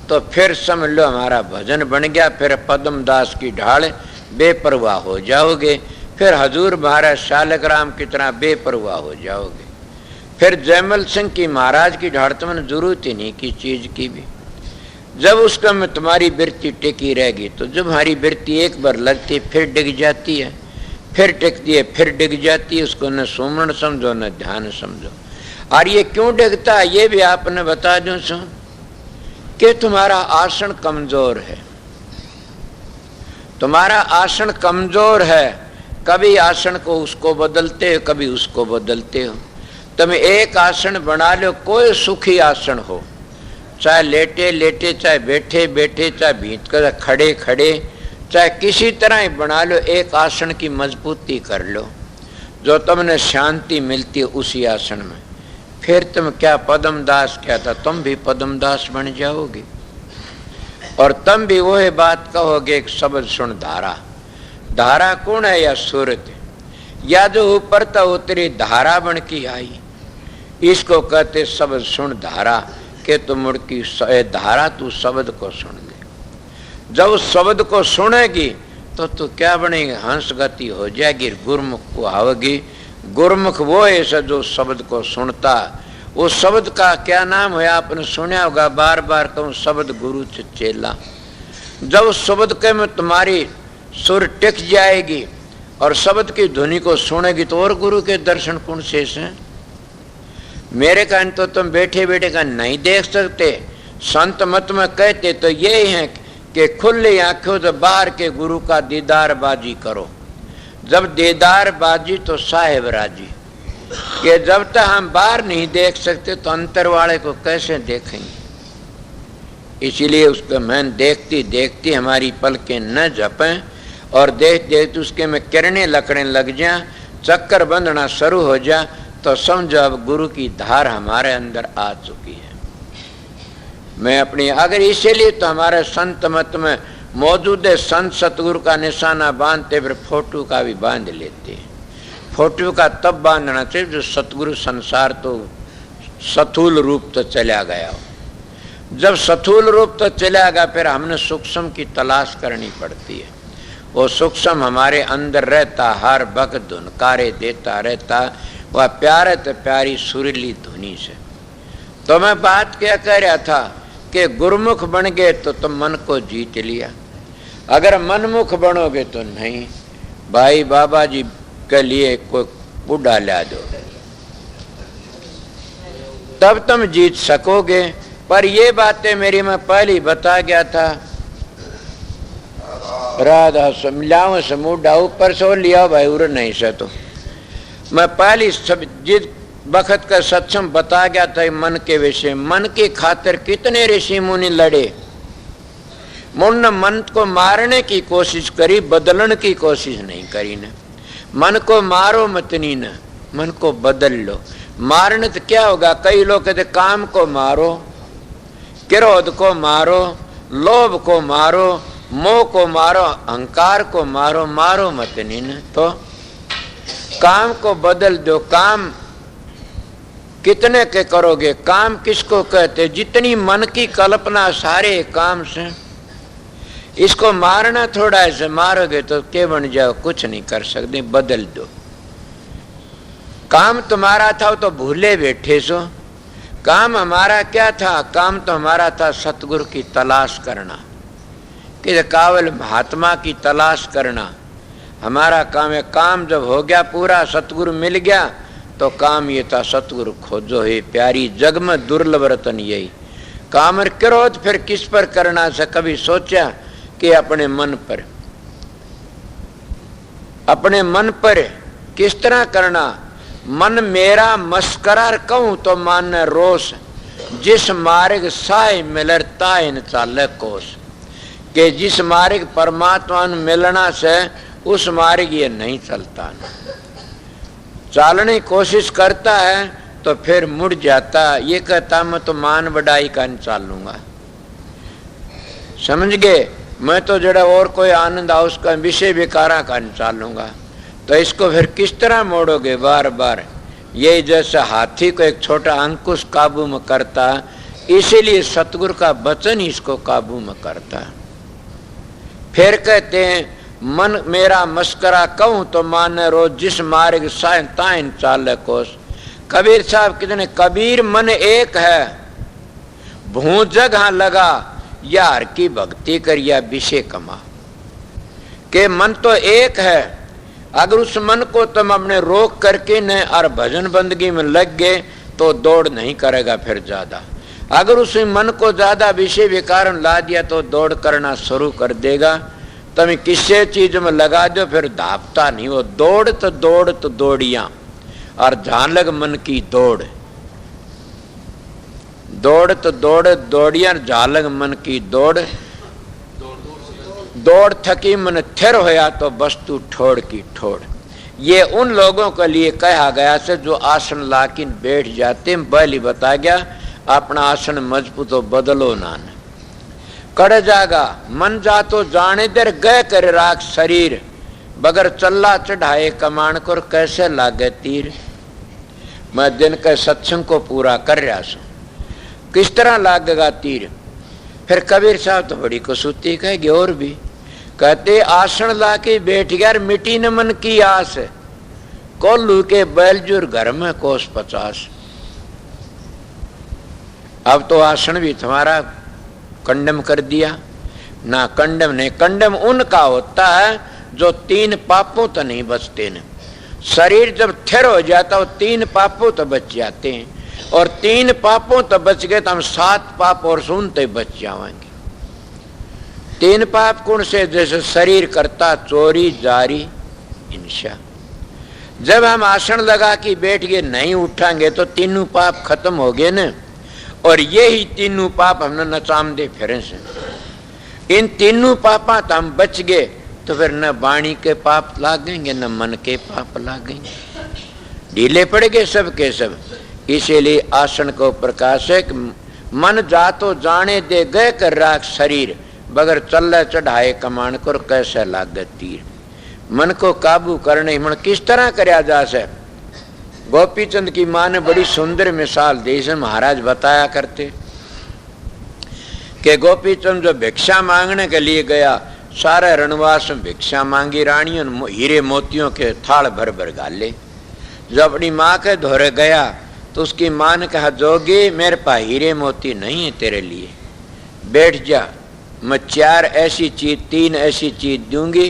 तो फिर समझ लो हमारा भजन बन गया। फिर पद्म दास की ढाल बेपरवाह हो जाओगे, फिर हजूर महाराज शालक राम की तरह बेपरवाह हो जाओगे। फिर जयमल सिंह की महाराज की ढाल तो मैंने जरूरत ही नहीं की चीज की भी। जब उसका में तुम्हारी वृत्ति टिकी रहेगी, तो जब हमारी वृत्ति एक बार लगती फिर डिग जाती है, फिर टिकती है, फिर डिग जाती है। उसको न सुमरण समझो न ध्यान समझो। और ये क्यों डिगता है ये भी आपने बता दूं सो, कि तुम्हारा आसन कमजोर है। तुम्हारा आसन कमजोर है, कभी आसन को उसको बदलते हो, कभी उसको बदलते हो। तुम एक आसन बना लो, कोई सुखी आसन हो, चाहे लेटे लेटे, चाहे बैठे बैठे, चाहे भीत कर खड़े खड़े, चाहे किसी तरह ही बना लो, एक आसन की मजबूती कर लो, जो तुमने शांति मिलती है उसी आसन में। फिर तुम क्या पद्म दास क्या था, तुम भी पद्म दास बन जाओगे और तुम भी वही बात कहोगे। एक शब्द सुन धारा, धारा कौन है? या सूरत, या जो ऊपर तो उतरी धारा बन की आई, इसको कहते शब्द सुन धारा। के तू मुड़की धारा, तू शब्द को सुन ले। जब उस शब्द को सुनेगी तो तू क्या बनेगी? हंस गति हो जाएगी, गुरमुख को आओगी। गुरमुख वो है जो शब्द को सुनता। उस शब्द का क्या नाम है? आपने सुना होगा, बार बार कहूँ, शब्द गुरु से चेला। जब उस शब्द के में तुम्हारी सुर टिक जाएगी और शब्द की ध्वनि को सुनेगी तो और गुरु के दर्शन कौन शेष हैं? मेरे कारण तो तुम बैठे बैठे का नहीं देख सकते। संत मत में कहते तो ये है कि खुली आंखों से बाहर के गुरु का दीदार बाजी करो। जब दीदार बाजी तो साहेब राजी। कि जब तक हम बाहर नहीं देख सकते तो अंतर वाले को कैसे देखेंगे? इसीलिए उसको मैं देखती देखती हमारी पलकें न झपें और देख देख उसके में किरणें लकड़ें लग जाए, चक्कर बंधना शुरू हो जाए, तो समझो अब गुरु की धार हमारे अंदर आ चुकी है। मैं अपनी अगर इसीलिए तो हमारे संत मत में मौजूद है, संत सतगुरु का निशाना बांधते फिर फोटो का भी बांध लेते हैं। फोटो का तब बांधना चाहिए जो सतगुरु संसार तो स्थूल रूप तो चला गया हो। जब स्थूल रूप तो चला गया फिर हमने सूक्ष्म की तलाश करनी पड़ती है। वो सूक्ष्म हमारे अंदर रहता, हर वक्त धुनकारे देता रहता, वह प्यारे तो प्यारी सुरीली धुनी से। तो मैं बात क्या कह रहा था कि गुरुमुख बन गए तो तुम मन को जीत लिया। अगर मनमुख बनोगे तो नहीं। भाई बाबा जी के लिए कोई बूढ़ा ला दो तब तुम जीत सकोगे। पर ये बातें मेरी मैं पहले बता गया था। राधा समझाओ समूढ़ा ऊपर से लिया भाई उर नहीं से। तो मैं पहली सब जिस वक्त का सत्संग बता गया था मन के विषय। मन की खातिर कितने ऋषि मुनि लड़े। मुन मन को मारने की कोशिश करी, बदलने की कोशिश नहीं करी न। मन को मारो मत नहीं न, मन को बदल लो। मारने तो क्या होगा? कई लोग कहते काम को मारो, क्रोध को मारो, लोभ को मारो, मोह को मारो, अहंकार को मारो, मारो मत नहीं न। तो काम को बदल दो। काम कितने के करोगे? काम किसको कहते? जितनी मन की कल्पना सारे काम से। इसको मारना थोड़ा ऐसे मारोगे तो क्या बन जाओ? कुछ नहीं कर सकते, बदल दो। काम तुम्हारा था तो भूले बैठे सो। काम हमारा क्या था? काम तो हमारा था सतगुरु की तलाश करना, कि कावल महात्मा की तलाश करना हमारा काम है। काम जब हो गया पूरा, सतगुरु मिल गया, तो काम ये था सतगुरु खोजो है प्यारी जग में दुर्लभ रतन यही। काम और क्रोध फिर किस पर करना से कभी सोचा कि अपने मन पर। अपने मन पर किस तरह करना? मन मेरा मस्करा कहूं तो मान रोष, जिस मार्ग साय मिलता इन चाल कोस। कि जिस मार्ग परमात्मा ने मिलना से उस मार्ग ये नहीं चलता। चालने की कोशिश करता है तो फिर मुड़ जाता। ये कहता मैं तो मान बढ़ाई का नहीं चालूंगा। समझ गए? मैं तो जड़ा और कोई आनंद आ उसका विषय विकारा का नहीं चालूंगा। तो इसको फिर किस तरह मोड़ोगे? बार बार ये जैसे हाथी को एक छोटा अंकुश काबू में करता, इसीलिए सतगुरु का वचन इसको काबू में करता। फिर कहते हैं मन मेरा मस्करा कहूं तो मान रोज, जिस मार्ग साइन ताइन चाल कोस। कबीर साहब कितने कबीर मन एक है, भू जगह लगा, यार की भक्ति कर या विषय कमा। के मन तो एक है, अगर उस मन को तुम अपने रोक करके न और भजन बंदगी में लग गए तो दौड़ नहीं करेगा फिर ज्यादा। अगर उस मन को ज्यादा विषय विकार ला दिया तो दौड़ करना शुरू कर देगा। तुम किसी चीज में लगा दो फिर धापता नहीं। वो दौड़ तो दौड़ियां और झालग मन की दौड़। दौड़ तो दौड़ दौड़ियां झालग मन की दौड़। दौड़ थकी मन थिर होया तो वस्तु ठोड़ की ठोड़। ये उन लोगों के लिए कहा गया से जो आसन लाकिन बैठ जाते। बल बता गया अपना आसन मजबूत तो बदलो ना कड़ जागा मन जा तो जाने देर गए कर राख शरीर बगर चल्ला चढ़ाए कमान को कैसे लागे तीर। मैं दिन के सत्संग को पूरा कर रहा सू किस तरह लागेगा तीर। फिर कबीर साहब तो बड़ी कसूती कहेगी और भी कहते आसन ला के बैठ गया मिट्टी न मन की आस कोल्लू के बैलजुर घर में कोस 50। अब तो आसन भी तुम्हारा कंडम कर दिया ना। कंडम नहीं, कंडम उनका होता है जो 3 पापों तो नहीं बचते न। शरीर जब थिर हो जाता है 3 पापों तो बच जाते हैं और 3 पापों तो बच गए तो हम 7 पाप और सुनते बच जाएंगे। 3 पाप कौन से? जैसे शरीर करता चोरी जारी हिंसा। जब हम आसन लगा के बैठ गए नहीं उठाएंगे तो 3 पाप खत्म हो गए न। और यही 3 पाप हमने नचाम दे फिर से। इन 3 पापा तो हम बच गए तो फिर न वाणी के पाप लागेंगे न मन के पाप लागेंगे, ढीले पड़ गए सब के सब। इसीलिए आसन को प्रकाश है कि मन जा तो जाने दे गए कर राख शरीर बगर चल चढ़ाए कमान को कैसे लागे तीर। मन को काबू करने मन किस तरह करया जा से। गोपीचंद की मां ने बड़ी सुंदर मिसाल दी से महाराज बताया करते कि गोपीचंद जो भिक्षा मांगने के लिए गया सारे रणवास में भिक्षा मांगी रानियों हीरे मोतियों के थाल भर भर गाले। जब अपनी माँ के धोरे गया तो उसकी माँ ने कहा जोगी मेरे पास हीरे मोती नहीं है तेरे लिए, बैठ जा मैं 4 ऐसी चीज 3 ऐसी चीज दूंगी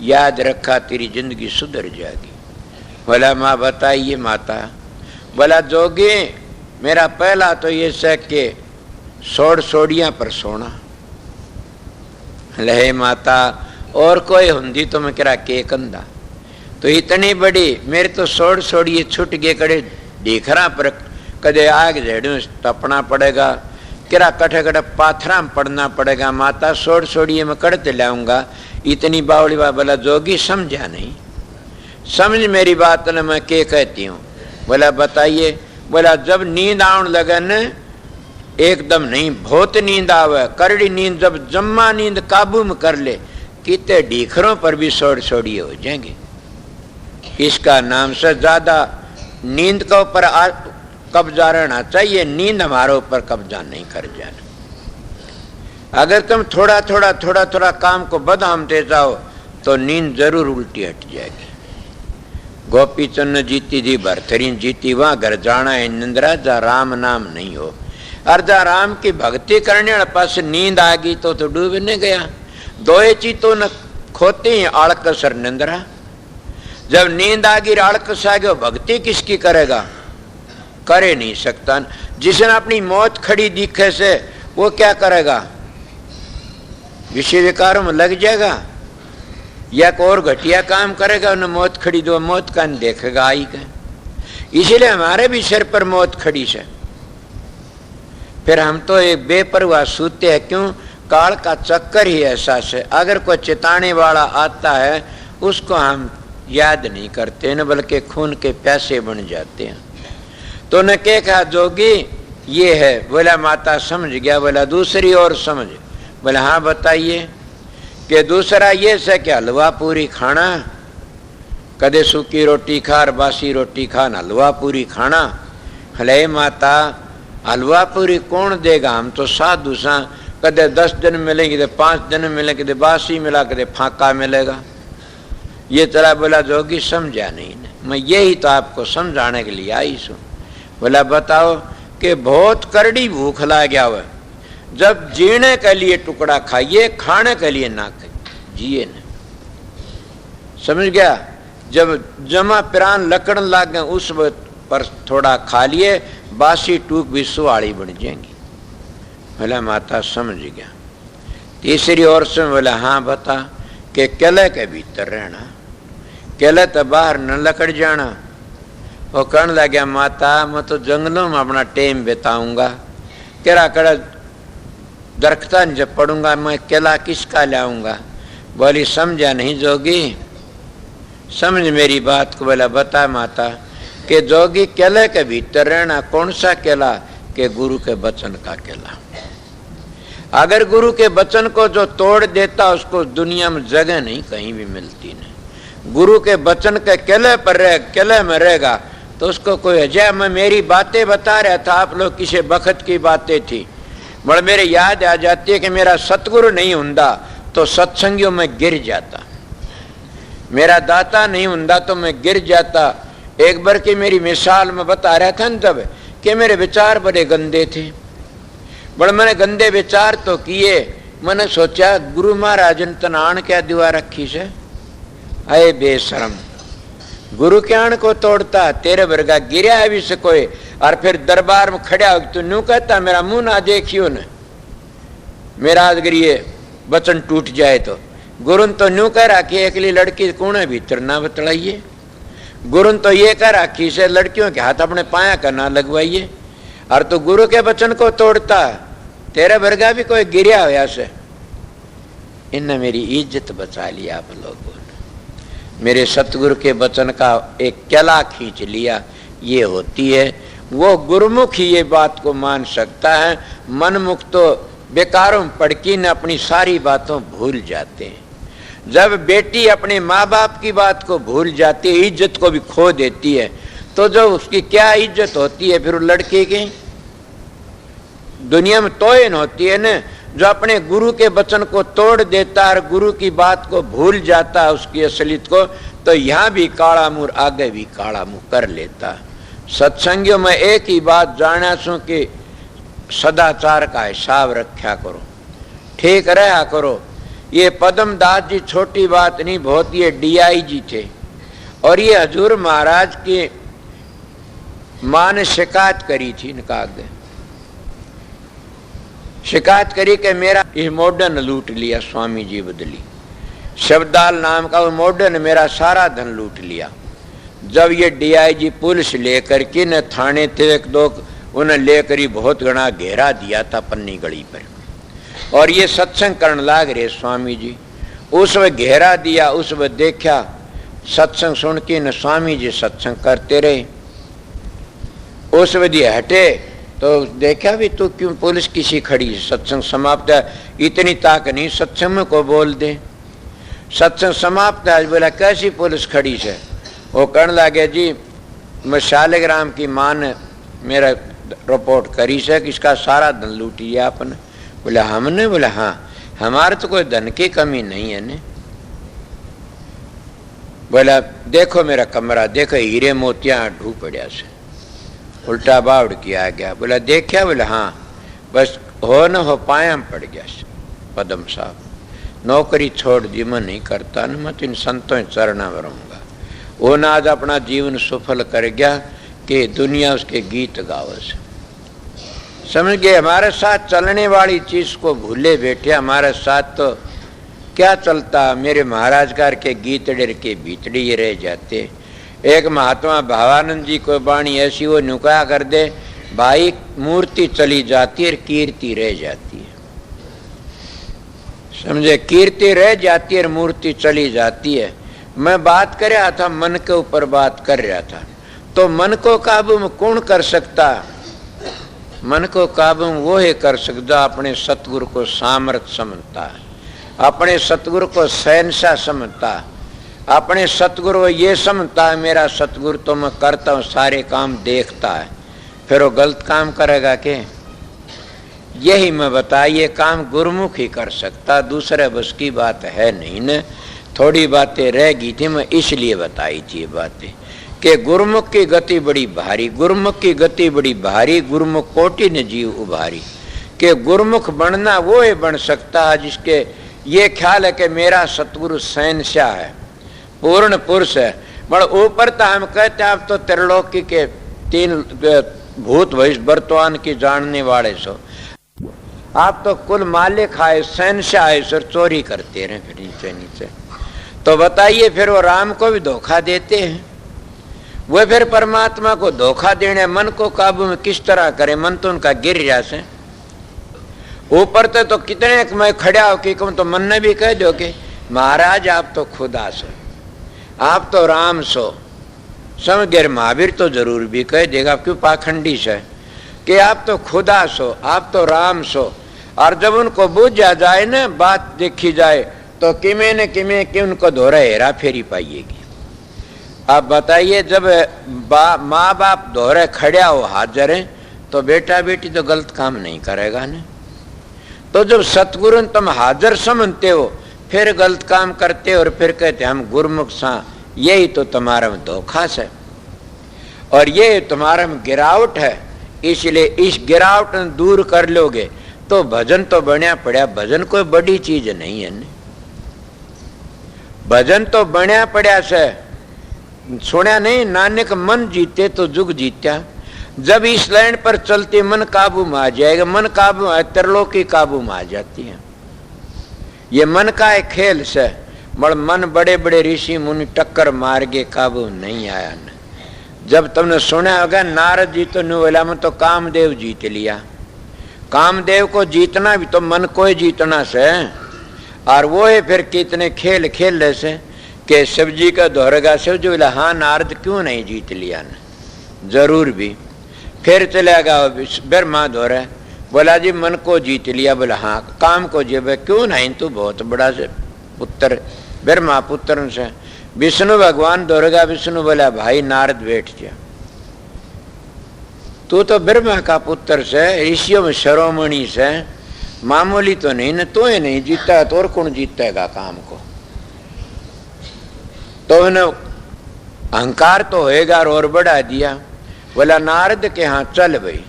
याद रखा तेरी जिंदगी सुधर जाएगी। बोला माँ बताइए माता। बोला जोगी मेरा पहला तो ये है कि सोड़ सोड़ियाँ पर सोना। लहे माता और कोई हुंदी तो मैं करा के कंधा तो इतनी बड़ी मेरे तो सोड़ सोड़िए छुट गए कड़े देखरा पर कदे आग झेड़ू तपना पड़ेगा किरा कठे कटे पाथरा में पड़ना पड़ेगा। माता सोड़ सोड़िए मैं कड़ते लाऊंगा इतनी बावली बात। बोला जोगी समझा नहीं, समझ मेरी बात न मैं क्या कहती हूँ। बोला बताइए। बोला जब नींद आने लगे न एकदम नहीं बहुत नींद आवे करड़ी नींद जब जम्मा नींद काबू में कर ले कितने ढीखरों पर भी सोड़ सोड़िए हो जाएंगे। इसका नाम से ज्यादा नींद के ऊपर कब्जा रहना चाहिए, नींद हमारे ऊपर कब्जा नहीं कर जाना। अगर तुम थोड़ा थोड़ा काम को बदहामते जाओ तो नींद जरूर उल्टी हट जाएगी। गोपीचंद जीती थी भरथरीन जीती वहां घर जाना है निंद्रा जा राम नाम नहीं हो। और जा राम की भक्ति करने वाले पास नींद आ गई तो डूबने गया। 2 चीज तो न खोते हैं आड़कस और निंद्रा। जब नींद आ गई आड़कस आ गया भक्ति किसकी करेगा? करे नहीं सकता। जिसने अपनी मौत खड़ी दिखे से वो क्या करेगा? विषय विकारों में लग जाएगा या कोई और घटिया काम करेगा। उन्हें मौत खड़ी दो मौत का नहीं देखेगा आई का। इसीलिए हमारे भी सिर पर मौत खड़ी से फिर हम तो एक बेपरवाह सूते हैं। क्यों? काल का चक्कर ही ऐसा से। अगर कोई चिताने वाला आता है उसको हम याद नहीं करते न बल्कि खून के प्यासे बन जाते हैं। तो ने क्या कहा जोगी ये है। बोला माता समझ गया। बोला दूसरी और समझ। बोला हाँ बताइए। कि दूसरा ये से कि हलवा पूरी खाना कदे सूखी रोटी खा और बासी रोटी खा न हलवा पूरी खाना। हले माता हलवा पूरी कौन देगा? हम तो साधु सा कदे 10 दिन मिलेंगे कदे 5 दिन मिलेंगे कदे बासी मिला कदे फाका मिलेगा। ये तरह बोला जोगी समझा नहीं ने। मैं यही तो आपको समझाने के लिए आई हूँ। बोला बताओ कि बहुत करड़ी भूख ला गया हुआ। जब जीने के लिए टुकड़ा खाइए खाने के लिए ना खाइए जिए न। समझ गया? जब जमा प्राण लकड़ लाग गए उस पर थोड़ा खा लिए बासी टूक भी सुहाड़ी बन जाएंगी। बोला माता समझ गया। तीसरी ओर से बोला हाँ बता कि किले के भीतर रहना किले तो बाहर न लकड़ जाना। वो कहने लगा माता मैं तो जंगलों में अपना टाइम बिताऊंगा केरा कड़ा दरख्ता जब पड़ूंगा मैं किला किसका लाऊंगा। बोली समझा नहीं जोगी, समझ मेरी बात को। बोला बता माता कि जोगी केले के भीतर रहना, कौन सा केला? के गुरु के वचन का केला। अगर गुरु के वचन को जो तोड़ देता उसको दुनिया में जगह नहीं कहीं भी मिलती नहीं। गुरु के वचन के केले पर केले में रहेगा तो उसको कोई अजय। मैं मेरी बातें बता रहा था, आप लोग किसी बखत की बातें थी, बड़ मेरे याद आ जाती है कि मेरा सतगुरु नहीं हुंदा तो सत्संगियों में गिर जाता, मेरा दाता नहीं हुंदा तो मैं गिर जाता। एक बार की मेरी मिसाल में बता रहा था न तब कि मेरे विचार बड़े गंदे थे, बड़े मैंने गंदे विचार तो किए। मैंने सोचा गुरु महाराज ने तनाण क्या दुआ रखी से, अरे बेशरम गुरु के आण को तोड़ता, तेरे वर्गा गिरा है भी से कोई, और फिर दरबार में खड़ा हो तू न्यू कहता मेरा मुंह ना देखियो न, मेरा अगर ये वचन टूट जाए तो। गुरु तो न्यू कह राखी एकली लड़की कूणे भीतर ना बतलाइए, गुरु तो ये कह राखी से लड़कियों के हाथ अपने पाया का ना लगवाइए, और तो गुरु के वचन को तोड़ता, तेरे वर्गा भी कोई गिरा होया से। इनने मेरी इज्जत बचा ली आप लोगों ने, मेरे सतगुरु के वचन का एक केला खींच लिया। ये होती है वो गुरुमुख ही ये बात को मान सकता है, मनमुख तो बेकारों में पड़की न अपनी सारी बातों भूल जाते हैं। जब बेटी अपने माँ बाप की बात को भूल जाती है, इज्जत को भी खो देती है, तो जो उसकी क्या इज्जत होती है फिर लड़के की दुनिया में तोयन होती है न। जो अपने गुरु के वचन को तोड़ देता और गुरु की बात को भूल जाता उसकी असलियत को, तो यहाँ भी काला मुंह आगे भी काला मुंह कर लेता। सत्संगियों में एक ही बात जाना सू कि सदाचार का हिसाब रखा करो, ठीक रहा करो। ये पद्म दास जी छोटी बात नहीं, बहुत ये DIG थे, और ये हजूर महाराज की माँ ने शिकायत करी थी, इनका शिकायत करी कि मेरा ये मॉडर्न लूट लिया, स्वामी जी बदली शब्दाल नाम का वो मॉडर्न मेरा सारा धन लूट लिया। जब ये DIG पुलिस लेकर के न थाने थे एक दो, उन्हें लेकर ही बहुत घना घेरा दिया था पन्नी गली पर, और ये सत्संग करने लाग रहे स्वामी जी। उस वक्त घेरा दिया, उस वक्त देखा सत्संग सुन के न स्वामी जी सत्संग करते रहे। उस वक्त ये हटे तो देखा भी तो क्यों पुलिस किसी खड़ी, सत्संग समाप्त है, इतनी ताक नहीं सत्संग में को बोल दे, सत्संग समाप्त है। बोला कैसी पुलिस खड़ी से? वो कहने लगे जी मैं शालिग्राम की माँ ने मेरा रिपोर्ट करी से कि इसका सारा धन लूट लिया आपने। बोला हमने? बोला हाँ, हमारे तो कोई धन की कमी नहीं है ने। बोला देखो मेरा कमरा, देखो हीरे मोतियां ढूंढ पड़ा से, उल्टा बावड़ किया गया। बोला देखा? बोला हाँ, बस हो न हो पाया पड़ गया से। पदम साहब नौकरी छोड़ दी, मैं नहीं करता न, मैं तो इन संतों चरणा में रहूंगा। वो ना आज अपना जीवन सफल कर गया कि दुनिया उसके गीत गावे से। समझ गए? हमारे साथ चलने वाली चीज को भूले बैठे, हमारे साथ तो क्या चलता। मेरे महाराज कार के गीत डेर के भीतड़ी ये रह जाते। एक महात्मा भावानंद जी को बाणी ऐसी वो नुकाया कर दे, भाई मूर्ति चली जाती है कीर्ति रह जाती है। समझे? कीर्ति रह जाती है, मूर्ति चली जाती है। मैं बात कर रहा था, मन के ऊपर बात कर रहा था, तो मन को काबू में कौन कर सकता? मन को काबू में वो ही कर सकता अपने सतगुरु को सामर्थ समझता है, अपने सतगुरु को शहंशाह समझता, अपने सतगुरु को ये समझता है मेरा सतगुरु तो मैं करता हूँ सारे काम देखता है, फिर वो गलत काम करेगा के? यही मैं बताइए, काम गुरुमुख ही कर सकता, दूसरे बस की बात है नहीं न। थोड़ी बातें रह गई थी, मैं इसलिए बताई थी ये बातें कि गुरुमुख की गति बड़ी भारी, गुरुमुख की गति बड़ी भारी, गुरुमुख कोटि ने जीव उभारी। कि गुरुमुख बनना वो ही बन सकता है जिसके ये ख्याल है कि मेरा सतगुरु शहंशाह है, पूर्ण पुरुष है। बड़ा ऊपर तो हम कहते हैं आप तो त्रिलोकी के तीन भूत भविष्य वर्तमान की जानने वाले सो, आप तो कुल मालिक आए, शहंशाह है, सर चोरी करते रहे फिर नीचे नीचे। तो बताइए फिर वो राम को भी धोखा देते हैं, वो फिर परमात्मा को धोखा देने मन को काबू में किस तरह करे? मन तो उनका गिर जा से ऊपर तो कितने मैं खड़ा हो कि तो मन ने भी कह दो कि महाराज आप तो खुदा सो, आप तो राम सो। समझ गए? महावीर तो जरूर भी कह देगा, क्यों पाखंडी से, कि आप तो खुदा सो, आप तो राम सो। और जब उनको बूझा जाए ना, बात देखी जाए, तो किमें न किमें कि उनको दोहरा हेरा फेरी पाइएगी। आप बताइए, जब माँ बाप दोहरे खड़िया हो हाजिर हैं, तो बेटा बेटी तो गलत काम नहीं करेगा ना। तो जब सतगुरु तुम हाजिर समझते हो, फिर गलत काम करते हो और फिर कहते हम गुरमुख सा, यही तो तुम्हारा में धोखा है और ये तुम्हारा में गिरावट है। इसलिए इस गिरावट दूर कर लोगे तो भजन तो बनया पड़ा। भजन कोई बड़ी चीज नहीं है, भजन तो बनया पड़ा से। सुना नहीं, नानक मन जीते तो जुग जीत्या। जब इस लाइन पर चलते मन काबू में आ जाएगा। मन काबू में, त्रिलोकी काबू में आ जाती है। ये मन का एक खेल से, मन बड़े बड़े ऋषि मुनि टक्कर मार के काबू नहीं आया न। जब तुमने सुना होगा नारद जी तो नुवेला में तो कामदेव जीत लिया। कामदेव को जीतना भी तो मन को ही जीतना से। और वो है फिर कितने खेल खेल रहे कि शिव जी का दोहरगा शिव जी बोला हाँ नारद क्यों नहीं जीत लिया न, जरूर भी। फिर चलेगा ब्रह्मा दोहरा, बोला जी मन को जीत लिया, बोला हाँ काम को जीव क्यों नहीं, तू बहुत बड़ा से पुत्र ब्रह्मा पुत्र से। विष्णु भगवान दोहरगा, विष्णु बोला भाई नारद बैठ जा, तू तो ब्रह्मा का पुत्र से, ऋषियों में शिरोमणि से, मामूली तो नहीं न, तो ही नहीं जीता तो और कौन जीतेगा काम को। तो उन्हें अहंकार तो होएगा और बढ़ा दिया। बोला नारद के हाँ चल भाई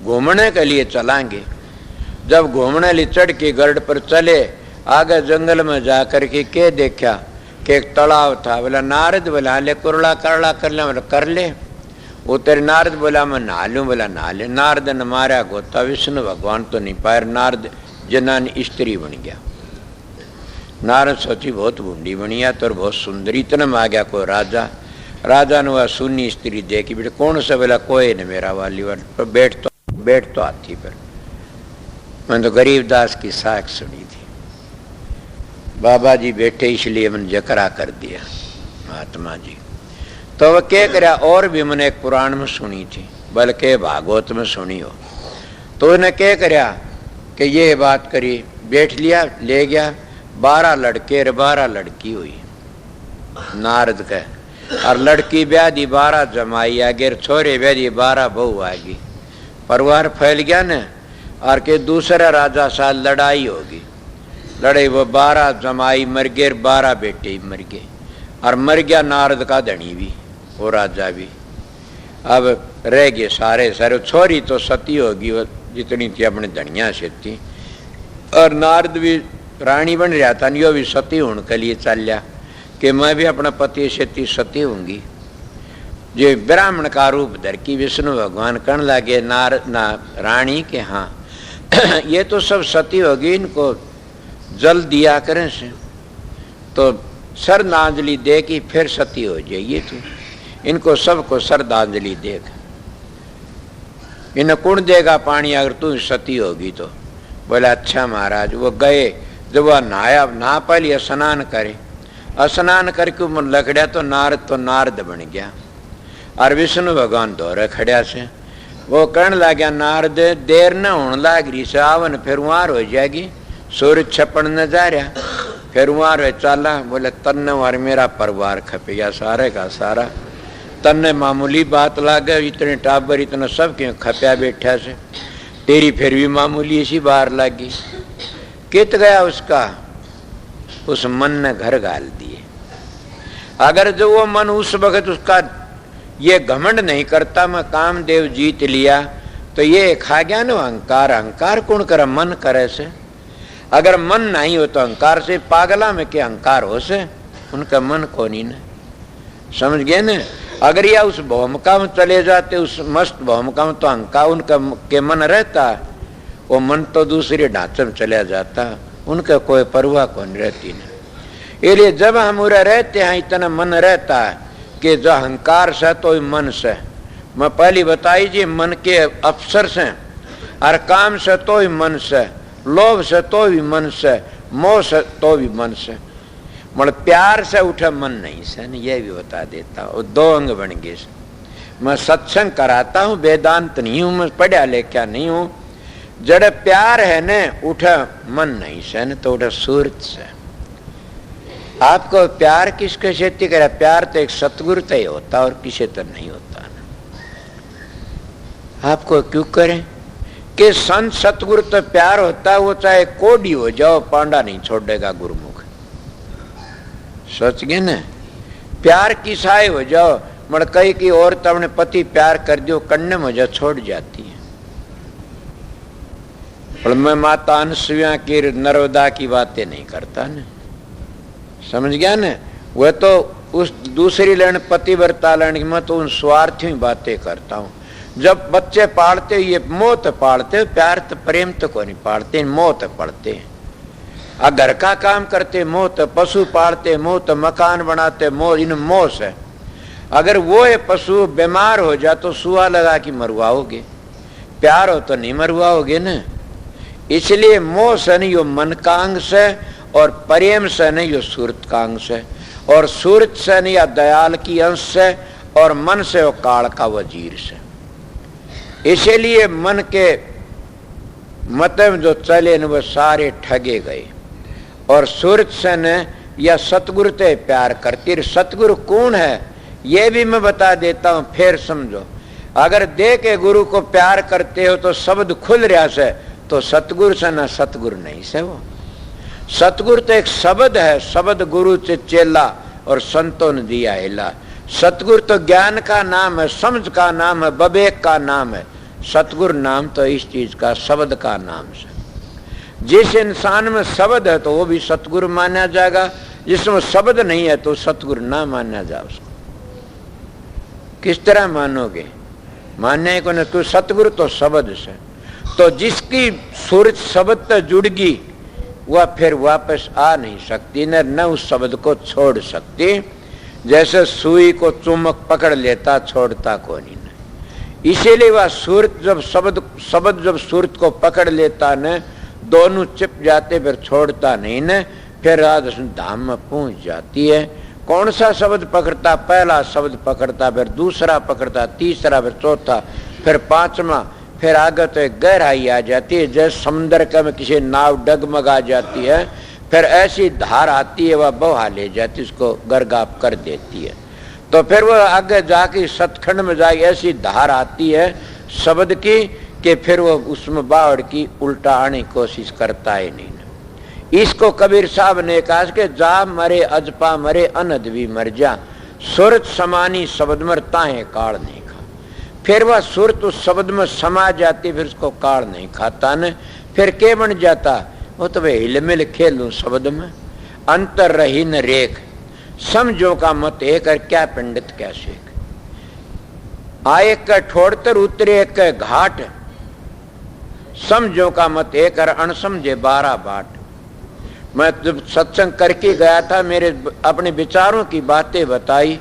घूमने के लिए चलांगे। जब घूमने लिए चढ़ के गरुड़ पर चले, आगे जंगल में जाकर के देखा कि एक तालाब था। बोला नारद, बोला ले कुरला करला कर ले, बोला कर ले। उतर नारद बोला मैं नहा लूँ, बोला नहा ले। नारद ने मारा गोता, विष्णु भगवान तो नहीं पाए। नारद जनानी स्त्री बन गया। नारद सोची बहुत बूढ़ी बनी है तो बहुत सुंदरी। इतना में आ गया कोई राजा। राजा ने वह सुन्नी स्त्री देखी, बेटे कौन सा? बोला कोई न मेरा वाली पर बैठ तो हाथी पर। मैंने तो गरीबदास की साख सुनी थी, बाबा जी बैठे इसलिए मैंने जकरा कर दिया महात्मा जी। तो वह क्या करा, और भी मैंने एक पुराण में सुनी थी, बल्कि भागवत में सुनी हो। तो उन्हें क्या करा कि ये बात करी, बैठ लिया, ले गया। 12 लड़के और 12 लड़की हुई नारद का। और लड़की ब्यादी 12 जमाई आगे, छोरे ब्यादी 12 बहू आएगी। परिवार फैल गया न। और के दूसरा राजा साथ लड़ाई होगी। लड़ाई वो 12 जमाई मर गए, 12 बेटे मर गए। और मर गया नारद का धनी भी, वो राजा भी। अब रह गए सारे सारे। छोरी तो सती होगी, वो जितनी थी अपने धनिया से थी। और नारद भी रानी बन रहा था, यो भी सती होने के लिए चल लिया कि मैं भी अपना पति से सती होंगी। जो ब्राह्मण का रूप धर की विष्णु भगवान कहने लगे ना रानी के हाँ ये तो सब सती होगी, इनको जल दिया करें से तो श्रद्धांजलि दे कि फिर सती हो जाइए। तो इनको सबको श्रद्धांजलि देख, इन्हें कौन देगा पानी अगर तू सती होगी तो? बोला अच्छा महाराज। वो गए, जब वह नहाया, नहा पहले स्नान करे, स्नान करके मन लकड़ा तो नारद बन गया। और विष्णु भगवान दोहरे खड़िया से वो कहने लग गया नारद देर न होने लाग रही से, आवन फिर वहां हो जाएगी, सूरज छपन न जा रहा, फिर वहां रह चाला। बोले तन्ने वार मेरा परिवार खपेगा सारे का सारा, तन्ने मामूली बात लागे, इतने टाबर इतना सब क्यों खपया बैठा से, तेरी फिर भी मामूली ऐसी बाहर लगी। कित गया उसका, उस मन ने घर गाल दिए। अगर जो वो मन उस वक्त उसका ये घमंड नहीं करता मैं कामदेव जीत लिया, तो ये खा गया ना अहंकार। अहंकार कौन करे? मन करे से। अगर मन नहीं हो तो अहंकार से पागला में क्या अहंकार हो से? उनका मन को नहीं ना, समझ गए ना। अगर या उस भौमिका में चले जाते, उस मस्त भौमिका में, तो अहंकार उनका के मन रहता, वो मन तो दूसरे ढांचे में चला जाता, उनका कोई परवाह कौन रहती ना। इसलिए जब हम उरे रहते हैं इतना मन रहता है कि जो अहंकार से तो मन से, मैं पहले बताई जी मन के अफसर से, और काम से तो ही मन से, लोभ से तो भी मन से, मोह से तो भी मन से, मगर प्यार से उठा मन नहीं से, ये भी बता देता हूँ। 2 अंग बन गए। मैं सत्संग कराता हूँ, वेदांत नहीं हूँ, मैं पढ़ा लिखा नहीं हूँ। जड़ प्यार है न उठा मन नहीं से न, तो उठा सूरत से। आपको प्यार किसके से करे? प्यार तो एक सतगुरु तो ही होता और किसी तो नहीं होता ना। आपको क्यों करें कि संत सतगुरु तो प्यार होता है, वो चाहे कोडी हो जाओ पांडा नहीं छोड़ेगा गुरुमुख। सोच गए न, प्यार की साय हो जाओ, मगर कई की औरत अपने पति प्यार कर दियो कन्ने में जा छोड़ जाती है। और मैं माता अनसुईया की नर्मदा की बातें नहीं करता न, समझ गया न। वह तो उस दूसरी लेन पतिव्रता लेन की, मैं तो उन स्वार्थी बातें करता हूं। जब बच्चे पालते ये मोह तो पालते, प्यार तो प्रेम तो को नहीं पालते, मोह तो पढ़ते हैं। घर का काम करते मोह तो, पशु पालते मोह तो, मकान बनाते मोह, इन मोह से। अगर वो ये पशु बीमार हो जाए तो सुआ लगा कि मरवाओगे, प्यार हो तो नहीं मरवाओगे न। इसलिए मोह से नहीं यो मन का अंग से, और प्रेम से नहीं यो सूरत का अंग से, और सूरत से नहीं या दयाल की अंश से, और मन से वो काल का वजीर से। इसीलिए मन के मतलब जो चले न वो सारे ठगे गए। और सूरत से न या सतगुरु ते प्यार करती। सतगुरु कौन है ये भी मैं बता देता हूं, फिर समझो। अगर दे के गुरु को प्यार करते हो तो शब्द खुल रहा से, तो सतगुरु से न सतगुरु नहीं से। वो सतगुरु तो एक शब्द है, शब्द गुरु से चेला और संतों ने दिया हिला। सतगुरु तो ज्ञान का नाम है, समझ का नाम है, विवेक का नाम है। सतगुरु नाम तो इस चीज का शब्द का नाम से। जिस इंसान में शब्द है तो वो भी सतगुरु माना जाएगा, जिसमें शब्द नहीं है तो सतगुरु ना माना जा उसको। किस तरह मानोगे? मानने को न, तू सतगुरु तो शब्द से। तो जिसकी सूरत शब्द तो जुड़गी वह फिर वापस आ नहीं सकती, न उस शब्द को छोड़ सकती। जैसे सुई को चुम्बक पकड़ लेता, छोड़ता को नहीं। इसीलिए वह सूरत जब शब्द जब सूरत को पकड़ लेता न, दोनों चिप जाते, फिर छोड़ता नहीं न, फिर राधा धाम में पहुंच जाती है। कौन सा शब्द पकड़ता? पहला शब्द पकड़ता, फिर दूसरा पकड़ता, तीसरा, फिर चौथा, फिर पांचवा, फिर आगे तो एक गहराई आ जाती है। जैसे समुद्र का में किसी नाव डगमगा जाती है, फिर ऐसी धार आती है वह बहा ले जाती, उसको गर्गाप कर देती है। तो फिर वह आगे जाके सतखंड में जाके ऐसी धार आती है शब्द की कि फिर वो उसमें बाढ़ की उल्टा आने की कोशिश करता है नहीं। इसको कबीर साहब ने कहा कि जा मरे अजपा मरे अनद भी मर जा, सुरत समानी शब्द मरता है काल नहीं खा। फिर वह सुरत उस शब्द में समा जाती, फिर उसको काल नहीं खाता न। फिर क्या बन जाता? वो तो वे हिलमिल खेलूं शब्द में, अंतर रही न रेख, समझो का मत एक और क्या पंडित क्या शेख। आए का ठोड़तर उतरे का घाट, समझो का मत एक और अणसमझे 12 बाट। मैं जब सत्संग करके गया था, मेरे अपने विचारों की बातें बताई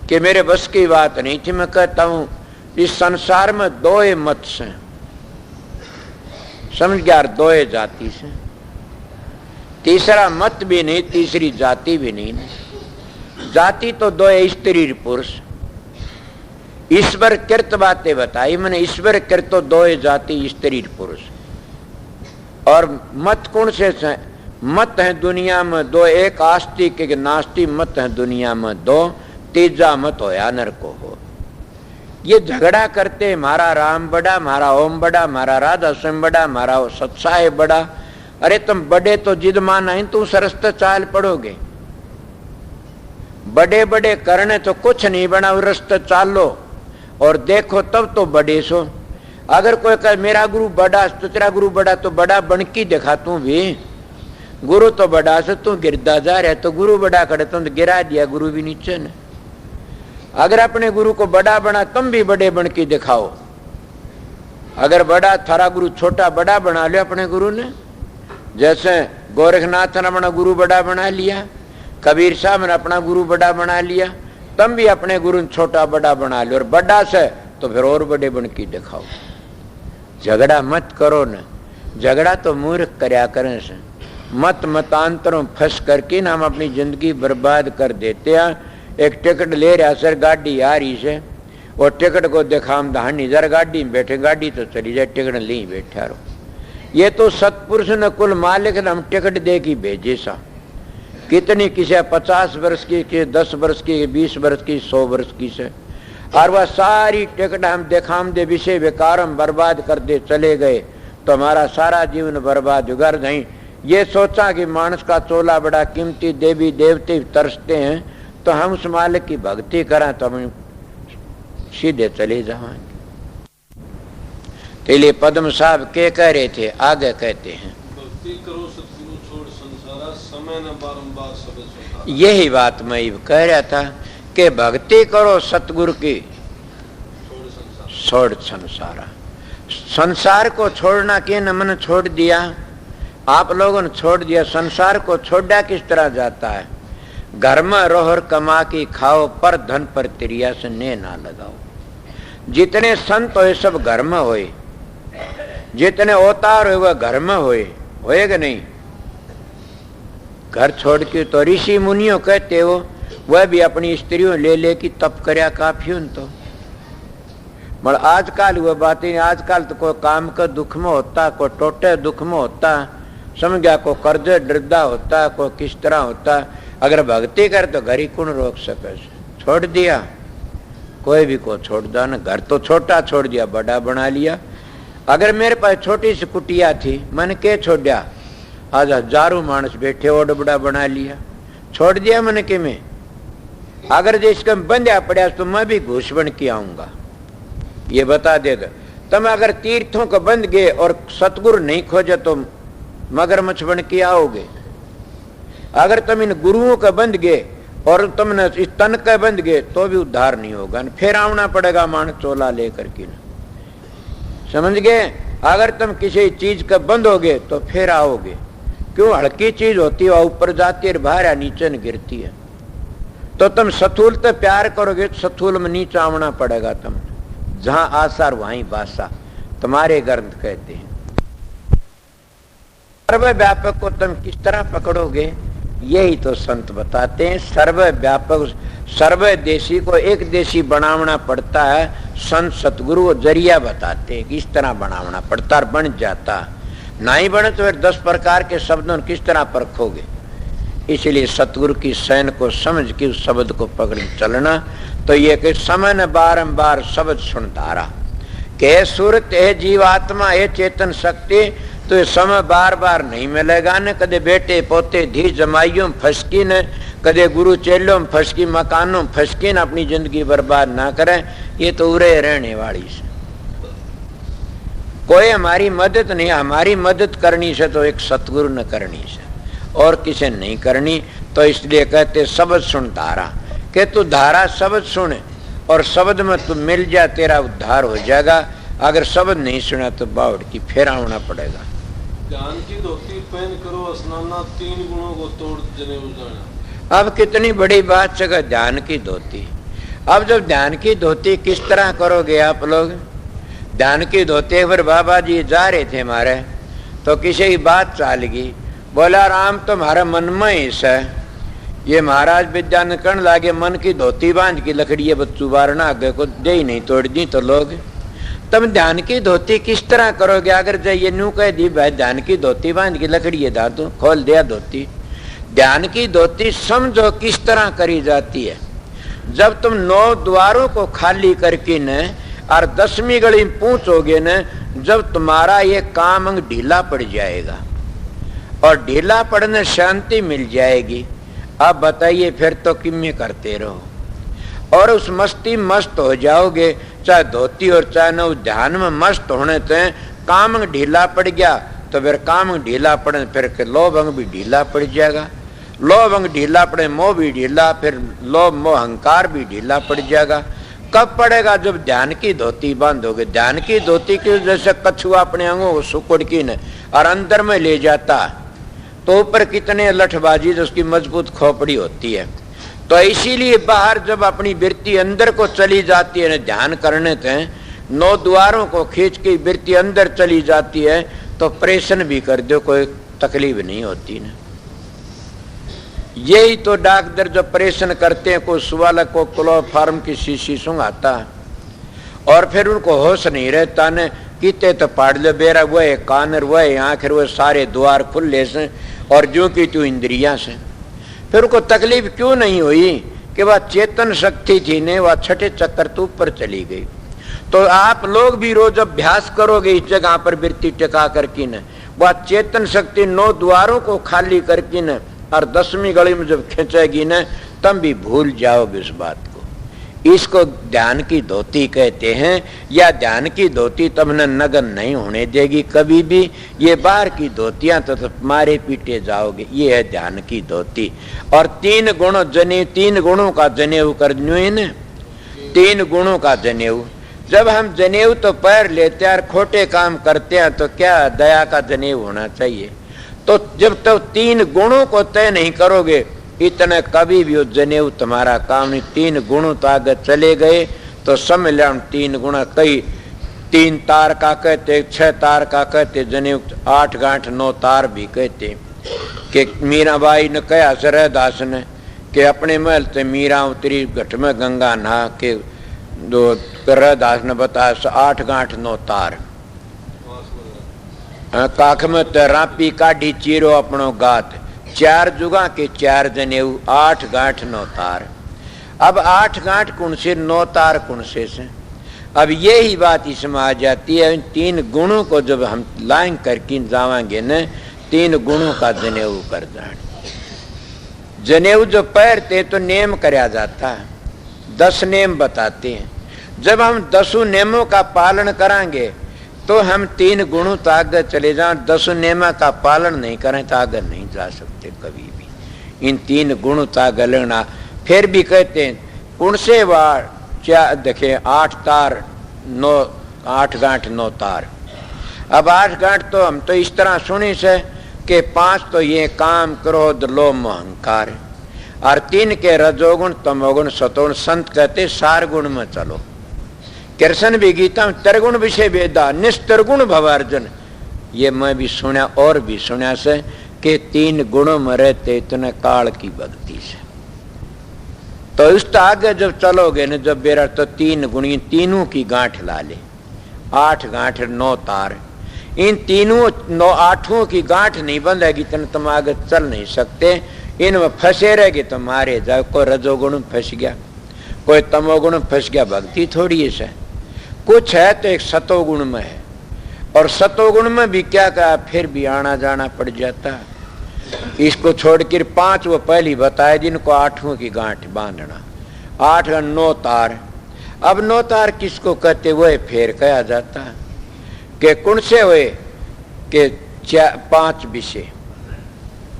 कि मेरे बस की बात नहीं थी। मैं कहता हूं इस संसार में 2 मत से, समझ गया, 2 जाति से, तीसरा मत भी नहीं, तीसरी जाति भी नहीं। जाति तो 2 स्त्री पुरुष। ईश्वर कृत बातें बताई मैंने, ईश्वर कृत तो 2 जाति स्त्री पुरुष। और मत कौन से मत है दुनिया में 2, एक आस्तिक एक नास्तिक मत है दुनिया में 2, तीजा मत होया नरको हो। ये झगड़ा करते, हमारा राम बड़ा, हमारा ओम बड़ा, हमारा राधा स्वयं बड़ा, हमारा सत्साय बड़ा। अरे तुम बड़े तो जिद माना है, तुम सरस्त चाल पड़ोगे। बड़े बड़े करने तो कुछ नहीं बना, रस्ते चालो और देखो तब तो बड़े सो। अगर कोई कहे मेरा गुरु बड़ा तो तेरा गुरु बड़ा, तो बड़ा बनकी दिखा तू भी। गुरु तो बड़ा से तू गिरदा जा रहा है, तो गुरु बड़ा करे तुम तो गिरा दिया गुरु भी नीचे ने। अगर अपने गुरु को बड़ा बना तुम भी बड़े बन के दिखाओ। अगर बड़ा थारा गुरु छोटा बड़ा बना लिया अपने गुरु ने, जैसे गोरखनाथ ने अपना गुरु बड़ा बना लिया, कबीर साहब ने अपना गुरु बड़ा बना लिया, तुम भी अपने गुरु छोटा बड़ा बना लो। और बड़ा से तो फिर और बड़े बन के दिखाओ। झगड़ा मत करो न, झगड़ा तो मूर्ख करया करें से। मत मतांतरों फंस करके ना हम अपनी जिंदगी बर्बाद कर देते हैं। एक टिकट ले रहा सर, गाड़ी आ रही से, और टिकट को दिखाम दहानी जरा गाड़ी में बैठे, गाड़ी तो चली जाए, टिकट ले बैठा रहो। ये तो सतपुरुष न कुल मालिक ने हम टिकट दे की भेजे सा। कितनी किसी 50 वर्ष की, 10 वर्ष की, 20 वर्ष की, 100 वर्ष की से, और वह सारी टिकट हम दिखाम दे विषय विकार हम बर्बाद कर दे चले गए तो हमारा सारा जीवन बर्बाद होगा। नहीं ये सोचा कि मानस का चोला बड़ा कीमती, देवी देवते तरसते हैं, तो हम उस मालिक की भक्ति करें तो हम सीधे चले जाएंगे। तो लिए पद्म साहब के कह रहे थे, आगे कहते हैं भक्ति करो सतगुरु छोड़ संसारा, समय न बारंबार सब सुधारा। यही बात मैं कह रहा था कि भक्ति करो सतगुरु की, छोड़ संसारा। संसार को छोड़ना के न मन छोड़ दिया, आप लोगों ने छोड़ दिया। संसार को छोड़ा किस तरह जाता है? घर में रहो और कमा की खाओ, पर धन पर तिरिया से ने ना लगाओ। जितने संत होए सब घर में होए, जितने अवतार हुए वह घर में होए कि नहीं? घर छोड़ के तो ऋषि मुनियों कहते हो वह भी अपनी स्त्रियों ले ले की तप करया काफी उन तो। मगर आजकल वह बात नहीं, आजकल तो कोई काम का दुख में होता, कोई टोटे दुख में होता, समझ गया, कोई कर्जे डरदा होता, कोई किस तरह होता। अगर भक्ति कर तो घर ही कौन रोक सके? छोड़ दिया, कोई भी को छोड़ दो ना। घर तो छोटा छोड़ दिया, बड़ा बना लिया। अगर मेरे पास छोटी सी कुटिया थी, मैंने के छोड़ा, आज हजारों मानस बैठे और बड़ा बना लिया, छोड़ दिया मैंने कि मैं। अगर जिसका बंध्या पड़ा तो मैं भी घूस बन के आऊंगा, ये बता दे दो। तुम अगर तीर्थों को बंध गए और सतगुरु नहीं खोजे तो मगरमच्छ बन के आओगे। अगर तुम इन गुरुओं का बंध गए और तुमने इस तन का बंध गए तो भी उद्धार नहीं होगा, फिर आना पड़ेगा मान चोला लेकर के। समझ गए? अगर तुम किसी चीज का बंद होगे तो फिर आओगे। क्यों? हल्की चीज होती है ऊपर जाती है, बाहर नीचे न गिरती है। तो तुम सथूल तो प्यार करोगे, सथूल में नीचे आना पड़ेगा। तुम जहां आसार वहीं बासा, तुम्हारे ग्रंथ कहते हैं। सर्वव्यापक को तुम किस तरह पकड़ोगे? यही तो संत बताते हैं। सर्वव्यापक सर्वदेशी को एक देशी बनावना पड़ता है। संत सतगुरु वो जरिया बताते हैं किस तरह बनावना पड़ता है, बन जाता। नहीं बने तो फिर 10 प्रकार के शब्दों किस तरह परखोगे? इसलिए सतगुरु की शैन को समझ के उस शब्द को पकड़ चलना। तो ये कि समय न बारंबार शब्द सुनतारा के सूरत है जीवात्मा है चेतन शक्ति। तो ये समय बार बार नहीं मिलेगा न। कदे बेटे पोते धी जमाइयों फसकी न, कदे गुरु चेलों फसकी, मकानों फसकी न, अपनी जिंदगी बर्बाद ना करें। ये तो उरे रहने वाली से कोई हमारी मदद नहीं। हमारी मदद करनी से तो एक सतगुरु न करनी से और किसी नहीं करनी। तो इसलिए कहते शब्द सुन धारा, कि तू धारा शब्द सुन और शब्द में तू मिल जा, तेरा उद्धार हो जाएगा। अगर शब्द नहीं सुना तो बावड़ की फिर आना पड़ेगा। ज्ञान की धोती पहन करो स्नाना, 3 गुणों को तोड़ जनेऊ जाना। अब कितनी बड़ी बात है ध्यान की धोती। अब जब ध्यान की धोती किस तरह करोगे आप लोग? ध्यान की धोती पर बाबा जी जा रहे थे हमारे, तो किसी की बात चाल गई। बोला राम तुम्हारा मन में ही है। ये महाराज विद्यान करण लागे, मन की धोती बांध की लकड़ी बच्चू बारना आगे को दे ही नहीं तोड़ दी तो लोग। तुम ध्यान की धोती किस तरह करोगे? अगर जाइए न्यू कह दी भाई ध्यान की धोती बांध की लकड़ी है दादू, खोल दिया धोती। ध्यान की धोती समझो किस तरह करी जाती है। जब तुम 9 द्वारों को खाली करके न और 10वीं गली में पहुंचोगे न, जब तुम्हारा ये काम अंग ढीला पड़ जाएगा और ढीला पड़ने शांति मिल जाएगी। अब बताइए फिर तो किम्मे करते रहो और उस मस्ती मस्त हो जाओगे। चाहे धोती और चाहे न उस ध्यान में मस्त होने तो काम अंग ढीला पड़ गया तो फिर काम अंग ढीला पड़े, फिर लोभ अंग भी ढीला पड़ जाएगा। लोभ अंग ढीला पड़े, मोह भी ढीला, फिर लोभ मोह अहंकार भी ढीला पड़ जाएगा। कब पड़ेगा? जब ध्यान की धोती बांधोगे। ध्यान की धोती की जैसे कछुआ अपने अंगों को सुकुड़ की न और अंदर में ले जाता तो ऊपर कितने लठबाजी तो उसकी मजबूत खोपड़ी होती है। तो इसीलिए बाहर जब अपनी वृत्ति अंदर को चली जाती है, ध्यान करने थे 9 द्वारों को खींच के वृत्ति अंदर चली जाती है तो प्रेषण भी कर दो, कोई तकलीफ नहीं होती ना। यही तो डॉक्टर जो ऑपरेशन करते हैं, कोई सुवाल को क्लोरोफार्म की शीशी सुंघाता और फिर उनको होश नहीं रहता न, किते तो पाड़ लो बेरा वह कानर वह आखिर वह सारे द्वार खुले से और जो की तू इंद्रिया से, फिर उनको तकलीफ क्यों नहीं हुई कि वह चेतन शक्ति थी ने वह छठे चक्कर तो ऊपर चली गई। तो आप लोग भी रोज अभ्यास करोगे इस जगह पर वृत्ति टिका करके न, वह चेतन शक्ति 9 द्वारों को खाली करके न और 10वीं गली में जब खींचेगी न, तब भी भूल जाओगे इस बात को। इसको ध्यान की धोती कहते हैं, या ध्यान की धोती तुमने नगन नहीं होने देगी कभी भी। ये बाहर की धोतियां तो मारे पीटे जाओगे, ये है ध्यान की धोती। और 3 गुण जनेऊ, 3 गुणों का जनेऊ कर न, 3 गुणों का जनेऊ। जब हम जनेऊ तो पैर लेते हैं और खोटे काम करते हैं तो क्या दया का जनेऊ होना चाहिए। तो जब तक तो 3 गुणों को तय नहीं करोगे इतने कभी भी जनेऊ तुम्हारा काम नहीं। 3 गुणों तो आगे चले गए तो समझ लो 3 गुण, कई 3 तार का कहते, 6 तार का कहते जनेऊ, 8 गांठ 9 तार भी कहते। कि मीराबाई ने कहा सरदास ने कि अपने महल से मीरा उतरी घट में गंगा नहा के, जो रहदास ने बताया 8 गांठ 9 तार। काख में रापी काढ़ी चीरो अपनो गात, 4 जुगा के 4 जनेऊ, 8 गांठ 9 तार। अब 8 गांठ कौन से 9 तार कौन से। अब यही बात इसमें आ जाती है। 3 गुणों को जब हम लाइन करके जावांगे न, 3 गुणों का जनेऊ कर जाने। जनेऊ जो पैरते तो नेम कराया जाता है, 10 नेम बताते हैं। जब हम 10 नेमों का पालन करांगे तो हम 3 गुणों तो आगे चले जाएं। 10 नेमा का पालन नहीं करें तो आगे नहीं जा सकते कभी भी। इन 3 गुणों तो आगे लेना। फिर भी कहते हैं कौन से वार क्या देखे 8 तार 9, 8 गांठ 9 तार। अब 8 गांठ तो हम तो इस तरह सुनी से कि 5 तो ये काम क्रोध लोभ मोह अहंकार, और 3 के रजोगुण तमोगुण सतोगुण। संत कहते 4 गुण में चलो। कृष्ण भी गीता में त्रिगुण विषय वेदा निस्त्रिगुण भवार्जन। ये मैं भी सुना और भी सुना से कि 3 गुणों में रहते इतने काल की भक्ति से। तो इस आगे जब चलोगे न, जब बेरा तो 3 गुण, तीनों की गांठ ला ले। 8 गांठ 9 तार, इन तीनों 9 8 की गांठ नहीं बंधेगी तो तुम आगे चल नहीं सकते। इनमें फंसे रहेगी तो मारे जाओ। कोई रजोगुण में फंस गया, कोई तमोगुण में फंस गया, भक्ति थोड़ी है। कुछ है तो एक सतोगुण में है, और सतोगुण में भी क्या कहा फिर भी आना जाना पड़ जाता। इसको छोड़कर 5 वो पहली बताए जिनको 8 की गांठ बांधना। 8 9 तार। अब 9 तार किसको कहते हुए फिर कहा जाता कि कौन से हुए कि 5 विषय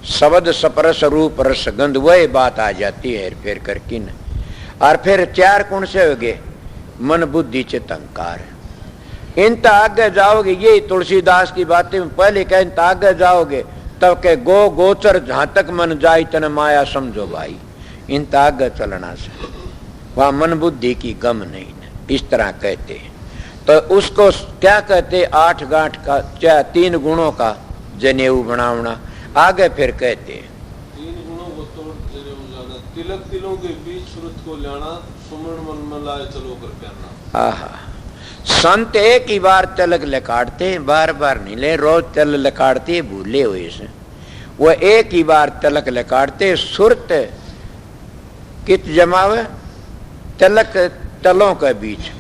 शब्द स्पर्श रूप रस गंध, वही बात आ जाती है फिर करके न। और फिर 4 कौन से हो गए मन बुद्धि चित्त अहंकार। इन तक आगे जाओगे, यही तुलसीदास की बातें पहले कह, इन तक आगे जाओगे तब के गो गोचर जहां तक मन जाई तन माया समझो भाई। इन तक आगे चलना से वहां मन बुद्धि की गम नहीं न, इस तरह कहते हैं। तो उसको क्या कहते 8 गांठ का 3 गुणों का जनेऊ बनावना। आगे फिर कहते हैं 3 गुणों को तोड़ जनेऊ जाना, तिलक तिलों के बीच श्रुत को लाना, सुमन मन में लाए चलो कर कहना। आहा, संत एक ही बार तिलक लकाड़ते हैं, बार बार नहीं ले। रोज तिलक लकाड़ते भूले हुए से, वो एक ही बार तिलक लकाड़ते। सुरत कित जमावे तिलक तलों के बीच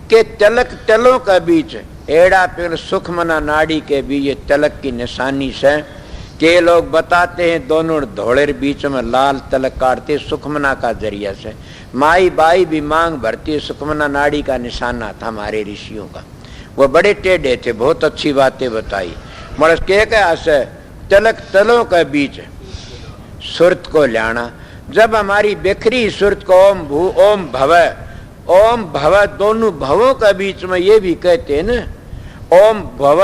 के, तिलक तलों के बीच एड़ा पेड़ सुखमना नाड़ी के बीच ये तिलक की निशानी से। के लोग बताते हैं दोनों धोड़े बीच में लाल तिलक काटते सुखमना का जरिया से। माई बाई भी मांग भरती, सुखमना नाड़ी का निशाना था हमारे ऋषियों का। वो बड़े टेढ़े थे, बहुत अच्छी बातें बताई। मगर के कैसे तिलक तलों के बीच सुरत को लाना। जब हमारी बिखरी सुरत को ओम भू ओम भव, ओम भव दोनों भवों के बीच में, ये भी कहते हैं ना ओम भव,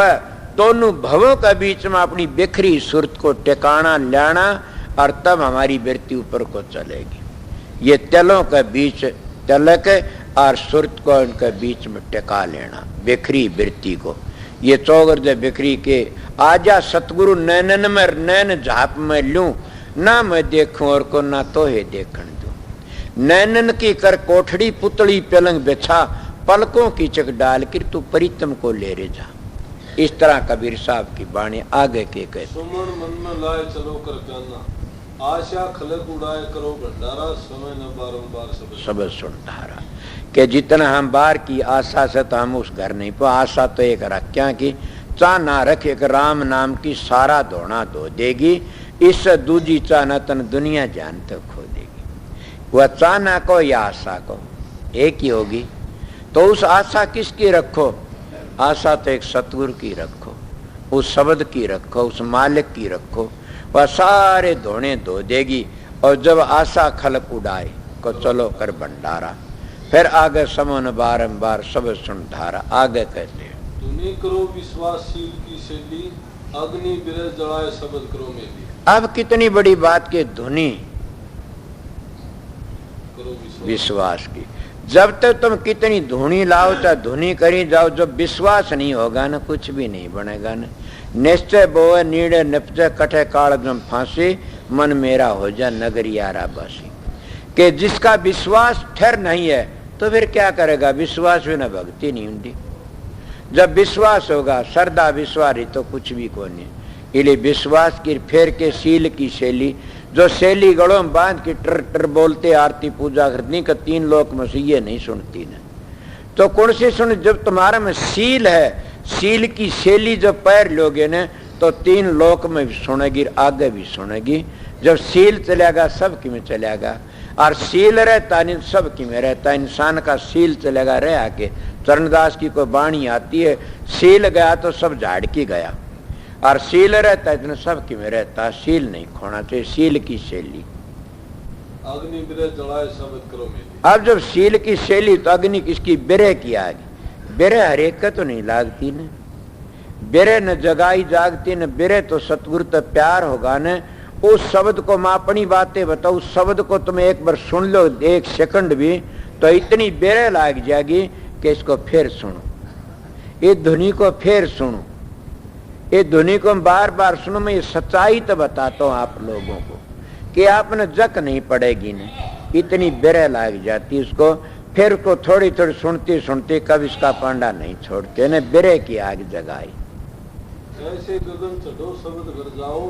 दोनों भवों के बीच में अपनी बिखरी सुरत को टिकाना लाना, और तब हमारी वृत्ति ऊपर को चलेगी। ये तलों के बीच तिलक और सुरत को उनके बीच में टिका लेना, बिखरी वृत्ति को। ये चौगर दे बिक्री के आजा सतगुरु नैनन में नैन झाप में लूं, ना मैं देखूं और को ना तो है देखण दूं। नैनन की कर कोठड़ी पुतली पलंग बिछा, पलकों की चक डाल कर तू प्रीतम को ले रे जा। इस तरह कबीर साहब की बाणी आगे के कहते, सुमन मन में लाए चलो कर जाना, आशा खलक उड़ाए करो भंडारा, समय न बारंबार सब सुनधारा। कि जितना हम बार की आशा से तो हम उस घर नहीं पा, आशा तो एक रख्या की चा ना रखे कि राम नाम की सारा धोना धो देगी, इससे दूजी चा न तन दुनिया जान तो खो देगी। वह चा ना को या आशा को एक ही होगी। तो उस आशा किसकी रखो? आशा तो एक सतगुरु की रखो, उस शब्द की रखो, उस मालिक की रखो, वह सारे धोने धो देगी। और जब आशा खलक उड़ाए को चलो कर भंडारा, फिर आगे समन बारंबार सब सुन धारा। आगे कहते हैं, धुनी करो विश्वासशील की शैली, अग्नि बिरह जलाए शब्द करो मेली। अब कितनी बड़ी बात के धुनी करो विश्वास की। जब तक तुम कितनी धुनी लाओ चाहे धुनी करी जाओ, जब विश्वास नहीं होगा ना कुछ भी नहीं बनेगा ना। निश्चय बोए नीड़े निपजे कठे काल जम फांसी, मन मेरा हो जा नगरियारा बासी। कि जिसका विश्वास ठहर नहीं है तो फिर क्या करेगा? विश्वास बिना भक्ति नहीं होती। जब विश्वास होगा, श्रद्धा विश्वास तो कुछ भी को नहीं। इसलिए विश्वास की फेर के शील की शैली, जो शैली गड़ों में बांध के टर टर बोलते आरती पूजा करनी का तीन लोक में से ये नहीं सुनती ना। तो कौन सी सुन? जब तुम्हारे में शील है, शील की शैली जब पैर लोगे ना तो तीन लोक में भी सुनेगी, आगे भी सुनेगी। जब शील चलेगा सब की में चलेगा, और शील रहता नहीं सब की में रहता। इंसान का शील चलेगा रह आके। चरणदास की कोई बाणी आती है, शील गया तो सब झाड़ की गया, और शील रहता है इतना सब की में रहता। शील नहीं खोना चाहिए, शील की शैली। अग्नि बिरह जलाए शब्द करो मेली। अब जब शील की शैली तो अग्नि किसकी? बिरह की आगे। बिरह हरेक का तो नहीं लागती न, बिरह न जगाई जागती न। बिरह तो सतगुरु तो प्यार होगा न। उस शब्द को मैं अपनी बातें बताऊं, उस शब्द को तुम एक बार सुन लो एक सेकंड भी तो इतनी बेरे लाग जाएगी कि इसको फिर सुनो, ये धुनी को फिर सुनो, ये धुनी को बार बार सुनो। मैं ये सच्चाई तो बताता हूं आप लोगों को कि आपने जक नहीं पड़ेगी न, इतनी बेरे लाग जाती उसको। फिर को थोड़ी थोड़ी सुनती सुनती कब इसका पांडा नहीं छोड़ते न। बेरे की आग जगाई। ऐसे गगन चढ़ो शब्द घर जाओ,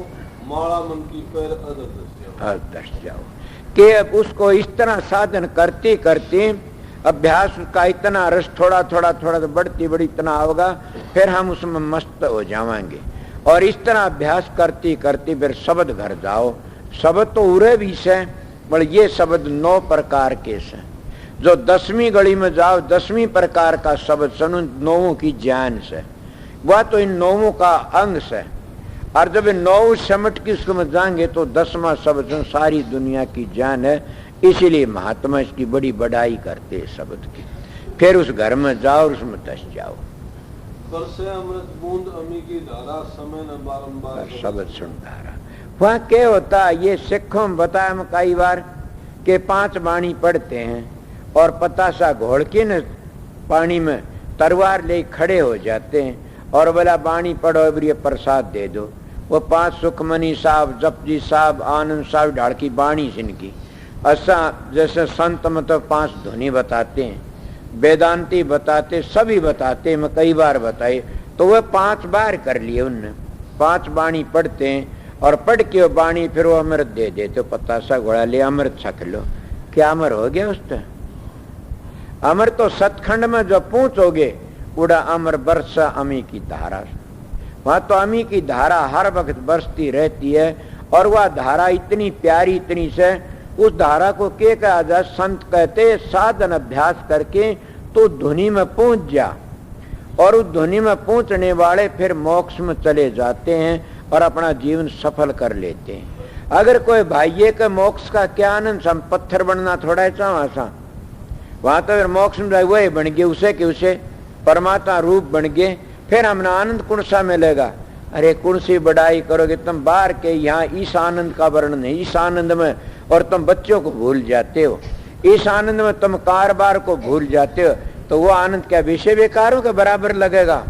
माला मन की पैर अदर दस जाओ। कि अब उसको इस तरह साधन करती करती अभ्यास का इतना रस थोड़ा थोड़ा थोड़ा तो बढ़ती बड़ी इतना होगा, फिर हम उसमें मस्त हो जाएंगे। और इस तरह अभ्यास करती करती फिर शब्द घर जाओ। शब्द तो उरे भी से, पर ये शब्द 9 प्रकार के से। जो 10वीं गली में जाओ 10वीं प्रकार का शब्द सुनो, 9 की ज्ञान से, वह तो इन 9 का अंग से। और जब 9 समट की उसको में जाएंगे तो 10वां शब्द सारी दुनिया की जान है। इसीलिए महात्मा इसकी बड़ी बड़ाई करते शब्द की। फिर उस घर में जाओ और उसमें दस जाओ। बरसे अमृत बूंद अमी की धारा, समय न बारंबार शब्द सुन धारा। वहाँ क्या होता है? ये सिखों में बताया हम कई बार कि 5 बाणी पढ़ते हैं और पतासा घोल के न पानी में तलवार ले खड़े हो जाते हैं और बोला बाणी पढ़ो अब ये प्रसाद दे दो। वो 5 सुखमनी साहब, जपजी साहब, आनंद साहब ढाड़ की बाणी जिनकी ऐसा जैसे संत मतलब 5 धुनी बताते हैं, वेदांती बताते, सभी बताते, मैं कई बार बताए। तो वह 5 बार कर लिए उनने। 5 बाणी पढ़ते हैं और पढ़ के वो बाणी फिर वो अमृत दे देते। पतासा घोड़ा ले अमृत छक लो। क्या अमर हो गया उसका? अमर तो सतखंड में जो पहुंचोगे उड़ा अमर बरसा अमी की धारा। वहां तो अमी की धारा हर वक्त बरसती रहती है। और वह धारा इतनी प्यारी इतनी से, उस धारा को क्या कहा जाए? संत कहते साधन अभ्यास करके तो धुनी में पहुंच जा। और उस धुनी में पहुंचने वाले फिर मोक्ष में चले जाते हैं और अपना जीवन सफल कर लेते हैं। अगर कोई भाइये के मोक्ष का क्या आनंद, हम पत्थर बनना थोड़ा ऐसा वहां तो फिर मोक्ष में वही बन गए, उसे कि उसे परमात्मा रूप बन गए। फिर हमने आनंद कौन सा मिलेगा? अरे कौन सी बड़ाई करोगे तुम बाहर के, यहाँ इस आनंद का वर्णन है, इस आनंद में, और तुम बच्चों को भूल जाते हो। इस आनंद में तुम कारोबार को भूल जाते हो। तो वो आनंद क्या विषय विकारों के बराबर लगेगा?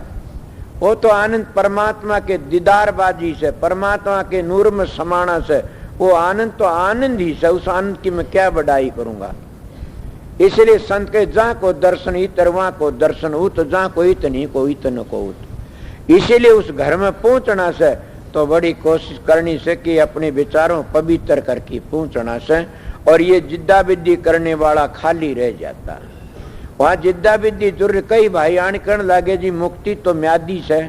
वो तो आनंद परमात्मा के दीदारबाजी से, परमात्मा के नूर में समाना से, वो आनंद तो आनंद ही से, उस आनंद की मैं क्या बढ़ाई करूंगा। इसलिए संत के जहां को दर्शन इतर वहां को दर्शन उत, जहां को इतनी को इतन को उत। इसीलिए उस घर में पहुंचना से तो बड़ी कोशिश करनी से कि अपने विचारों पवित्र करके पहुंचना से, और ये जिद्दा विद्दी करने वाला खाली रह जाता है। वहां जिद्दा विद्दी जरूर कई भाई आन करने लगे जी मुक्ति तो म्यादी से,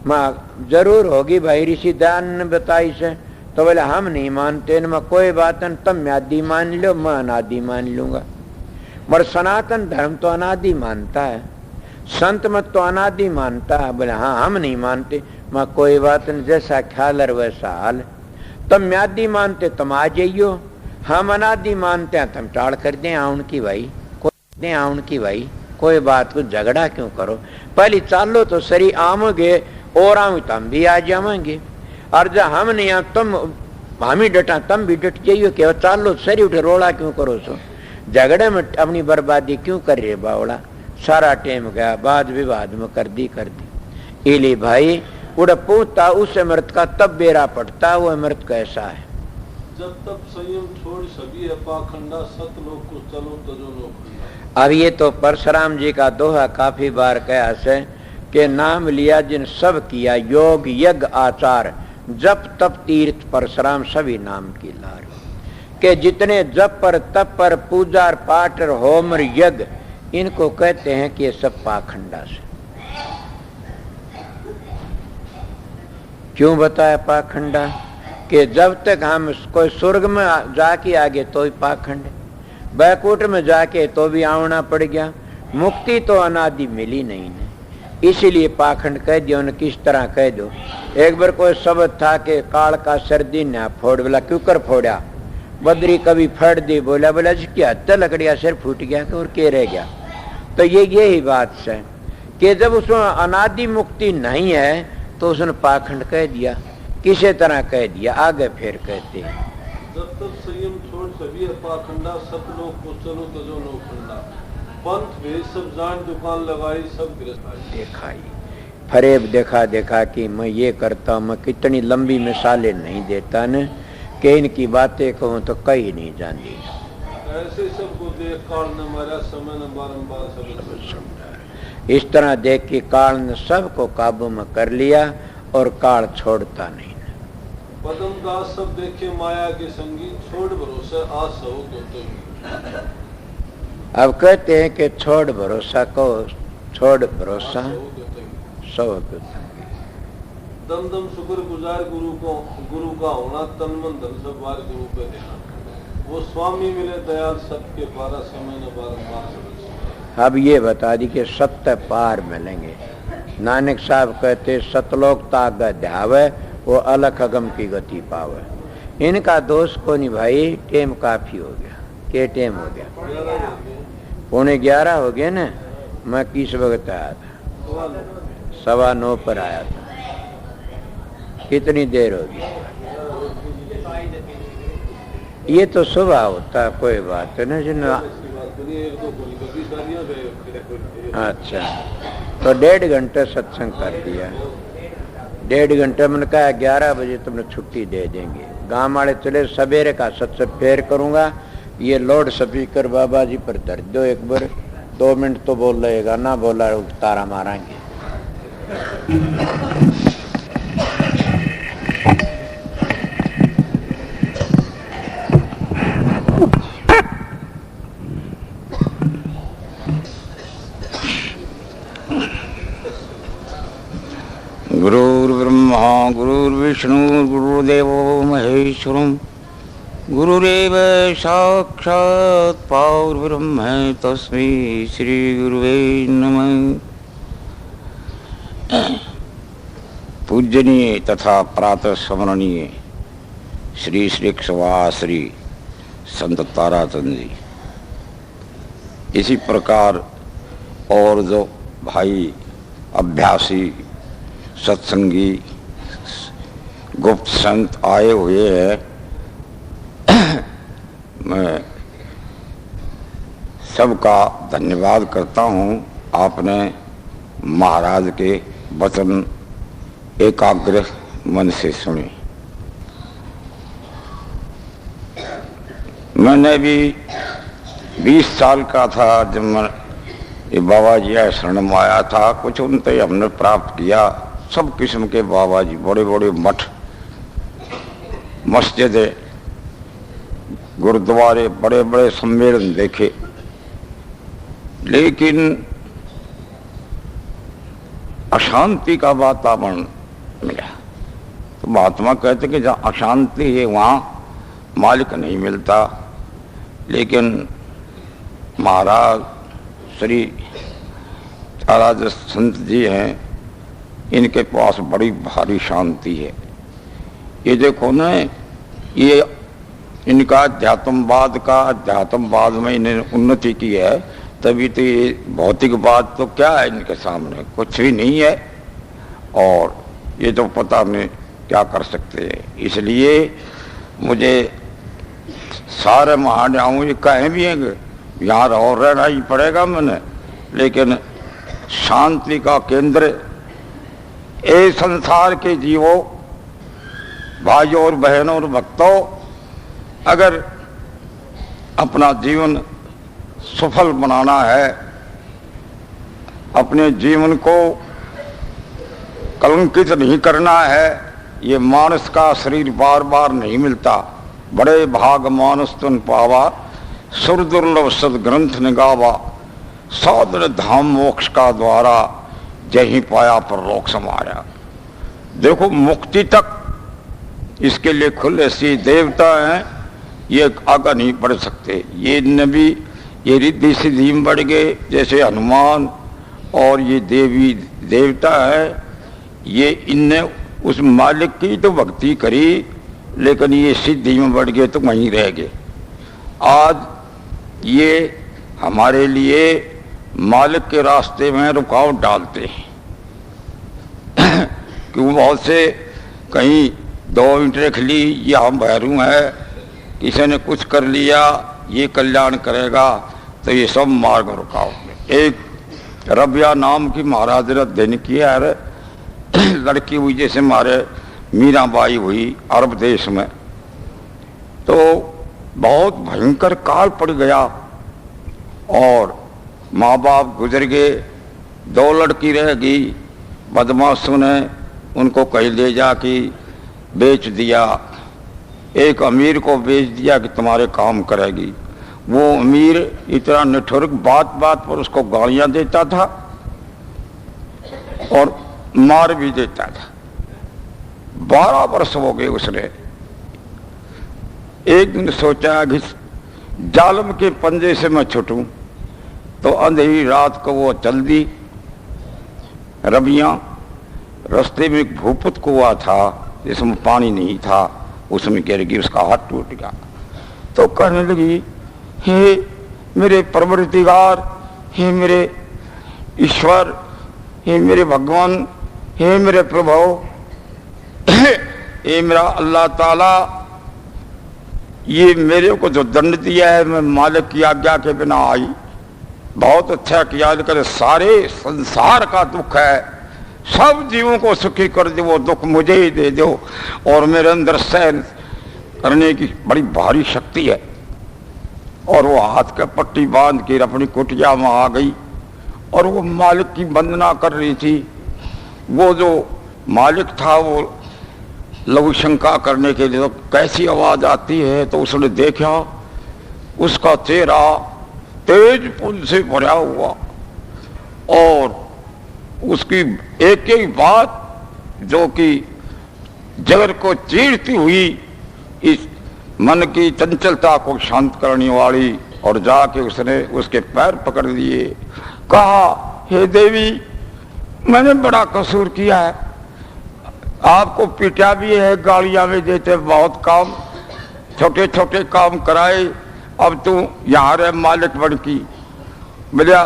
माँ जरूर होगी भाई, ऋषि दयान ने बताई से। तो बोले हम नहीं मानते, मैं कोई बात नहीं, तुम म्यादी मान लो, मैं अनादि मान लूंगा। मगर सनातन धर्म तो अनादि मानता है, संत मत तो अनादि मानता है। बोले हाँ हम नहीं मानते, मैं कोई बात नहीं, जैसा ख्याल है वैसा हाल। तुम म्यादी मानते तुम आ जाइयो, हम अनादि मानते हैं तुम टाड़ कर दें आउन की भाई, कोई आउन की भाई, कोई बात को झगड़ा क्यों करो, पहले चालो तो सरी आमोगे और आऊं तुम भी आ जाओगे। और जब हम नहीं आ तुम हम ही डटा तुम भी डट जाइयो, कि चालो सरी उठे रोड़ा क्यों करो सो, झगड़े में अपनी बर्बादी क्यों कर रहे बावड़ा। सारा टाइम गया, वाद विवाद में कर दी। इले भाई उड़ा पूछता उस अमृत का तब बेरा पड़ता, वो अमृत कैसा है। जब तक संयम छोड़ सभी पाखंडा, सतलोक को चलो तजो लोक। अब ये तो परशुराम जी का दोहा काफी बार कहा से कि नाम लिया जिन सब किया, योग यज्ञ आचार, जप तप तीर्थ परशुराम सभी नाम की लार। के जितने जप पर तप पर पूजा पाठ होम यज्ञ, इनको कहते हैं कि ये सब पाखंडा से। क्यों बताया पाखंडा? कि जब तक हम कोई स्वर्ग में जाके आगे तो ही पाखंड, बैकुंठ में जाके तो भी आवना पड़ गया, मुक्ति तो अनादि मिली नहीं ने, इसीलिए पाखंड कह दिया। उन्हें किस तरह कह दो, एक बार कोई शब्द था कि काल का सर्दी न फोड़, बोला क्यों कर फोड़ा, बदरी कभी फट दी, बोला क्या हत्या लकड़िया सिर फूट गया और के रह गया। तो यही बात है कि जब उसमें अनादि मुक्ति नहीं है तो उसने पाखंड कह दिया। किसी तरह कह दिया, आगे फिर कहते हैं जब तक संयम छोड़ सभी पाखंडा, सतलोक को चलो तजो लोखंडा। पंथ वे सब जान दुकान लगाई, सब गिरफ्तारी दिखाई फरेब देखा कि मैं ये करता हूँ, मैं कितनी लंबी मिसालें नहीं देता न कि इनकी बातें कहूँ तो कहीं नहीं जानती। ऐसे सबको देख काल न मारा, समय न बारंबार सब। इस तरह देख के काल ने सबको काबू में कर लिया और काल छोड़ता नहीं। पदम दास सब देखे माया के संगीत, छोड़ भरोसा आस हो तो। अब कहते हैं कि छोड़ भरोसा को, छोड़ भरोसा सौ को। दम दम शुक्र गुजार गुरु का होना, तन मन धन सब बार गुरु पे देना। वो स्वामी मिले दयाल, सबके पारा समय न बारंबार। अब ये बता दी कि सत्य पार मिलेंगे। नानक साहब कहते सतलोक ताक ध्यावे, वो अलख अगम की गति पावे। इनका दोष को नहीं भाई, टेम काफी हो गया। के टेम हो गया? 11:15 हो गया ना। मैं किस वक्त आया था? 9:15 पर आया था। कितनी देर होगी? ये तो सुबह होता, कोई बात है ना। अच्छा, तो 1.5 घंटे सत्संग कर दिया। 1.5 घंटे मैंने कहा 11 बजे तुमने छुट्टी दे देंगे। गांव वाले चले, सवेरे का सत्संग फेर करूंगा। ये लोड स्पीकर बाबा जी पर धर दो एक बार, 2 मिनट तो बोल रहेगा, ना बोला तारा मारेंगे। गुरुर्ब्रह्मा गुरुर्विष्णु गुरुदेवो महेश्वरम्, गुरुरेव साक्षात् परब्रह्म, तस्मै श्री गुरुवे नमः। पूजनीय तथा प्रातः स्मरणीय श्री श्री श्री संत ताराचंद जी, इसी प्रकार और जो भाई अभ्यासी सत्संगी गुप्त संत आए हुए हैं, मैं सबका धन्यवाद करता हूँ। आपने महाराज के वचन एकाग्र मन से सुने। मैंने भी 20 साल का था जब मैं ये बाबा जी शरण में आया था। कुछ उनसे हमने प्राप्त किया, सब किस्म के बाबा जी, बड़े बड़े मठ, मस्जिदें, गुरुद्वारे, बड़े बड़े सम्मेलन देखे, लेकिन अशांति का वातावरण मिला। तो महात्मा कहते कि जहाँ अशांति है वहाँ मालिक नहीं मिलता। लेकिन महाराज श्री ताराज संत जी हैं, इनके पास बड़ी भारी शांति है। ये देखो ना, ये इनका अध्यात्मवाद में इन्हें उन्नति की है, तभी तो ये भौतिकवाद तो क्या है इनके सामने, कुछ भी नहीं है। और ये तो पता नहीं क्या कर सकते हैं। इसलिए मुझे सारे महान्याऊ ये कहें भी हैं कि यहाँ और रहना ही पड़ेगा मैंने, लेकिन शांति का केंद्र ए संसार के जीवों, भाइयों और बहनों और भक्तों, अगर अपना जीवन सफल बनाना है, अपने जीवन को कलंकित नहीं करना है, ये मानस का शरीर बार बार नहीं मिलता। बड़े भाग मानस तुन पावा, सुर दुर्लभ सद ग्रंथ निगावा, साधन धाम मोक्ष का द्वारा, जहीं पाया पर लोक समाया। देखो मुक्ति तक इसके लिए खुले सी देवता हैं, ये आगा नहीं बढ़ सकते। ये नबी, ये रिद्धि सिद्धि में बढ़ गए जैसे हनुमान, और ये देवी देवता है, ये इनने उस मालिक की तो भक्ति करी, लेकिन ये सिद्धि में बढ़ गए तो वहीं रह गए। आज ये हमारे लिए मालिक के रास्ते में रुकावट डालते हैं। क्यों बहुत से कहीं 2 ईंट रख ली, ये हम भैरू है, किसी ने कुछ कर लिया, ये कल्याण करेगा, तो ये सब मार्ग रुकावट में। एक रबिया नाम की महाराज ने अध्ययन किया है, लड़की हुई जैसे हमारे मीराबाई हुई अरब देश में, तो बहुत भयंकर काल पड़ गया और माँ बाप गुजर गए, 2 लड़की रह गई। बदमाशों ने उनको कहीं ले जाके बेच दिया, एक अमीर को बेच दिया कि तुम्हारे काम करेगी। वो अमीर इतना निठुर, बात बात पर उसको गालियां देता था और मार भी देता था। 12 वर्ष हो गए उसने। एक दिन सोचा कि जालम के पंजे से मैं छूटूं, तो अंधेरी रात को वो चल दी। रबिया रास्ते में एक भूपत कुआं था जिसमें पानी नहीं था, उसमें गिर गई, उसका हाथ टूट गया। तो कहने लगी, हे मेरे परवरदिगार, हे मेरे ईश्वर, हे मेरे भगवान, हे मेरे प्रभु, हे मेरा अल्लाह ताला, ये मेरे को जो दंड दिया है, मैं मालिक की आज्ञा के बिना आई, बहुत अच्छा किया, लेकिन सारे संसार का दुख है, सब जीवों को सुखी कर दो, वो दुख मुझे ही दे दो, और मेरे अंदर सहन करने की बड़ी भारी शक्ति है। और वो हाथ का पट्टी बांध के अपनी कुटिया में आ गई और वो मालिक की वंदना कर रही थी। वो जो मालिक था वो लघु शंका करने के लिए, तो कैसी आवाज आती है, तो उसने देखा उसका चेहरा तेज पुंज से भरा हुआ और उसकी एक एक बात जो कि जगत को चीरती हुई इस मन की चंचलता को शांत करने वाली, और जाके उसने उसके पैर पकड़ लिए, कहा, हे देवी, मैंने बड़ा कसूर किया है, आपको पीटा भी है, गालियां भी देते, बहुत काम, छोटे छोटे काम कराए, अब तू यहाँ रहे मालिक बन की। बोला,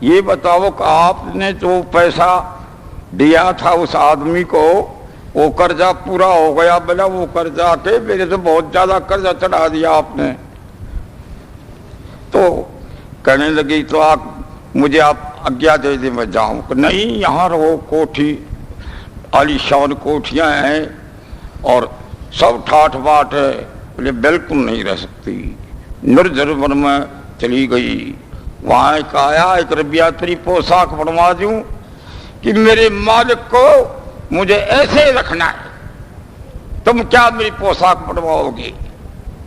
ये बताओ कि आपने जो पैसा दिया था उस आदमी को, वो कर्जा पूरा हो गया? बोला, वो कर्जा के मेरे से बहुत ज्यादा कर्जा चढ़ा दिया आपने। तो कहने लगी, तो आप मुझे आप आज्ञा दे दे मैं जाऊं। नहीं, यहाँ रहो, कोठी आलीशान कोठियां हैं और सब ठाठ बाट है। बोले बिल्कुल नहीं रह सकती। निर्जर वन में चली गई। वहां एक आया, एक रुपया तेरी पोशाक बनवा दूं कि मेरे मालिक को मुझे ऐसे रखना है, तुम क्या मेरी पोशाक बनवाओगे?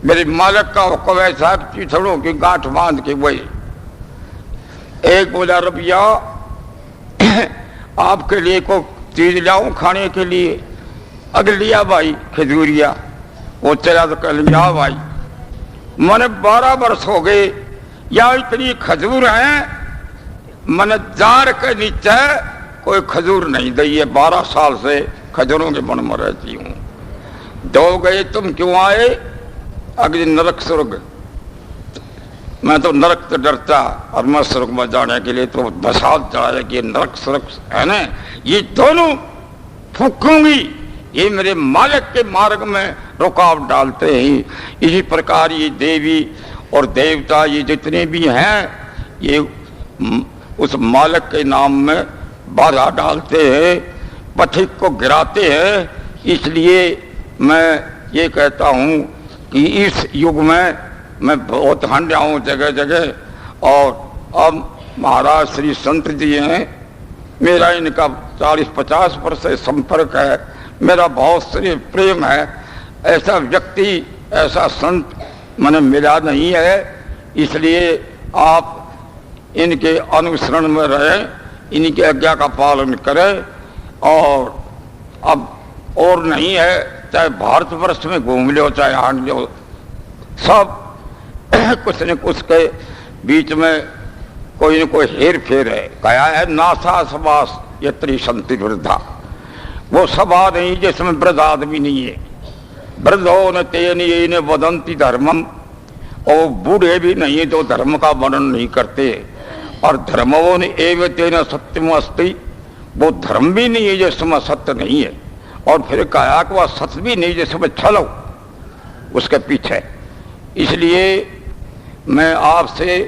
मेरे मालिक का हुक्म ऐसा चिथड़ों की गांठ बांध के वही। एक बोला रुपया आपके लिए को चीज लाऊं खाने के लिए। अगर लिया भाई खजूरिया, वो चला तो कह लिया भाई मैंने 12 वर्ष हो गए या इतनी खजूर है, मैंने जार के नीचे कोई खजूर नहीं दी है। 12 साल से खजूरों के वन में रहती हूँ। दो गए तुम क्यों आए? अगले नरक स्वर्ग। मैं तो नरक से डरता और मैं स्वर्ग में जाने के लिए तो बसात चढ़ाया कि नरक स्वर्ग है ना, ये दोनों फूकूंगी, ये मेरे मालिक के मार्ग में रुकावट डालते हैं। इसी प्रकार ये देवी और देवता ये जितने भी हैं ये उस मालिक के नाम में बाधा डालते हैं, पथिक को गिराते हैं। इसलिए मैं ये कहता हूँ कि इस युग में मैं बहुत हंडा हूँ जगह जगह। और अब महाराज श्री संत जी हैं, मेरा इनका 40-50 वर्ष से संपर्क है, मेरा बहुत श्री प्रेम है। ऐसा व्यक्ति, ऐसा संत मैंने मिला नहीं है। इसलिए आप इनके अनुसरण में रहें, इनकी आज्ञा का पालन करें। और अब और नहीं है, चाहे भारतवर्ष में घूम लो चाहे आन लो, सब कुछ न कुछ के बीच में कोई न कोई हेर फेर है। कहा है नासा सबास यत्री संति वृद्धा, वो सभा नहीं जिसमें वृद्ध आदमी नहीं है। वृद्धो न तेन वदंती धर्मम, और बूढ़े भी नहीं है जो धर्म का वर्णन नहीं करते। और धर्मो ने एवं तेन सत्यम अस्ति, वो धर्म भी नहीं है जिसमें सत्य नहीं है। और फिर कहा कि वह सत्य भी नहीं जिसमें छल हो उसके पीछे। इसलिए मैं आपसे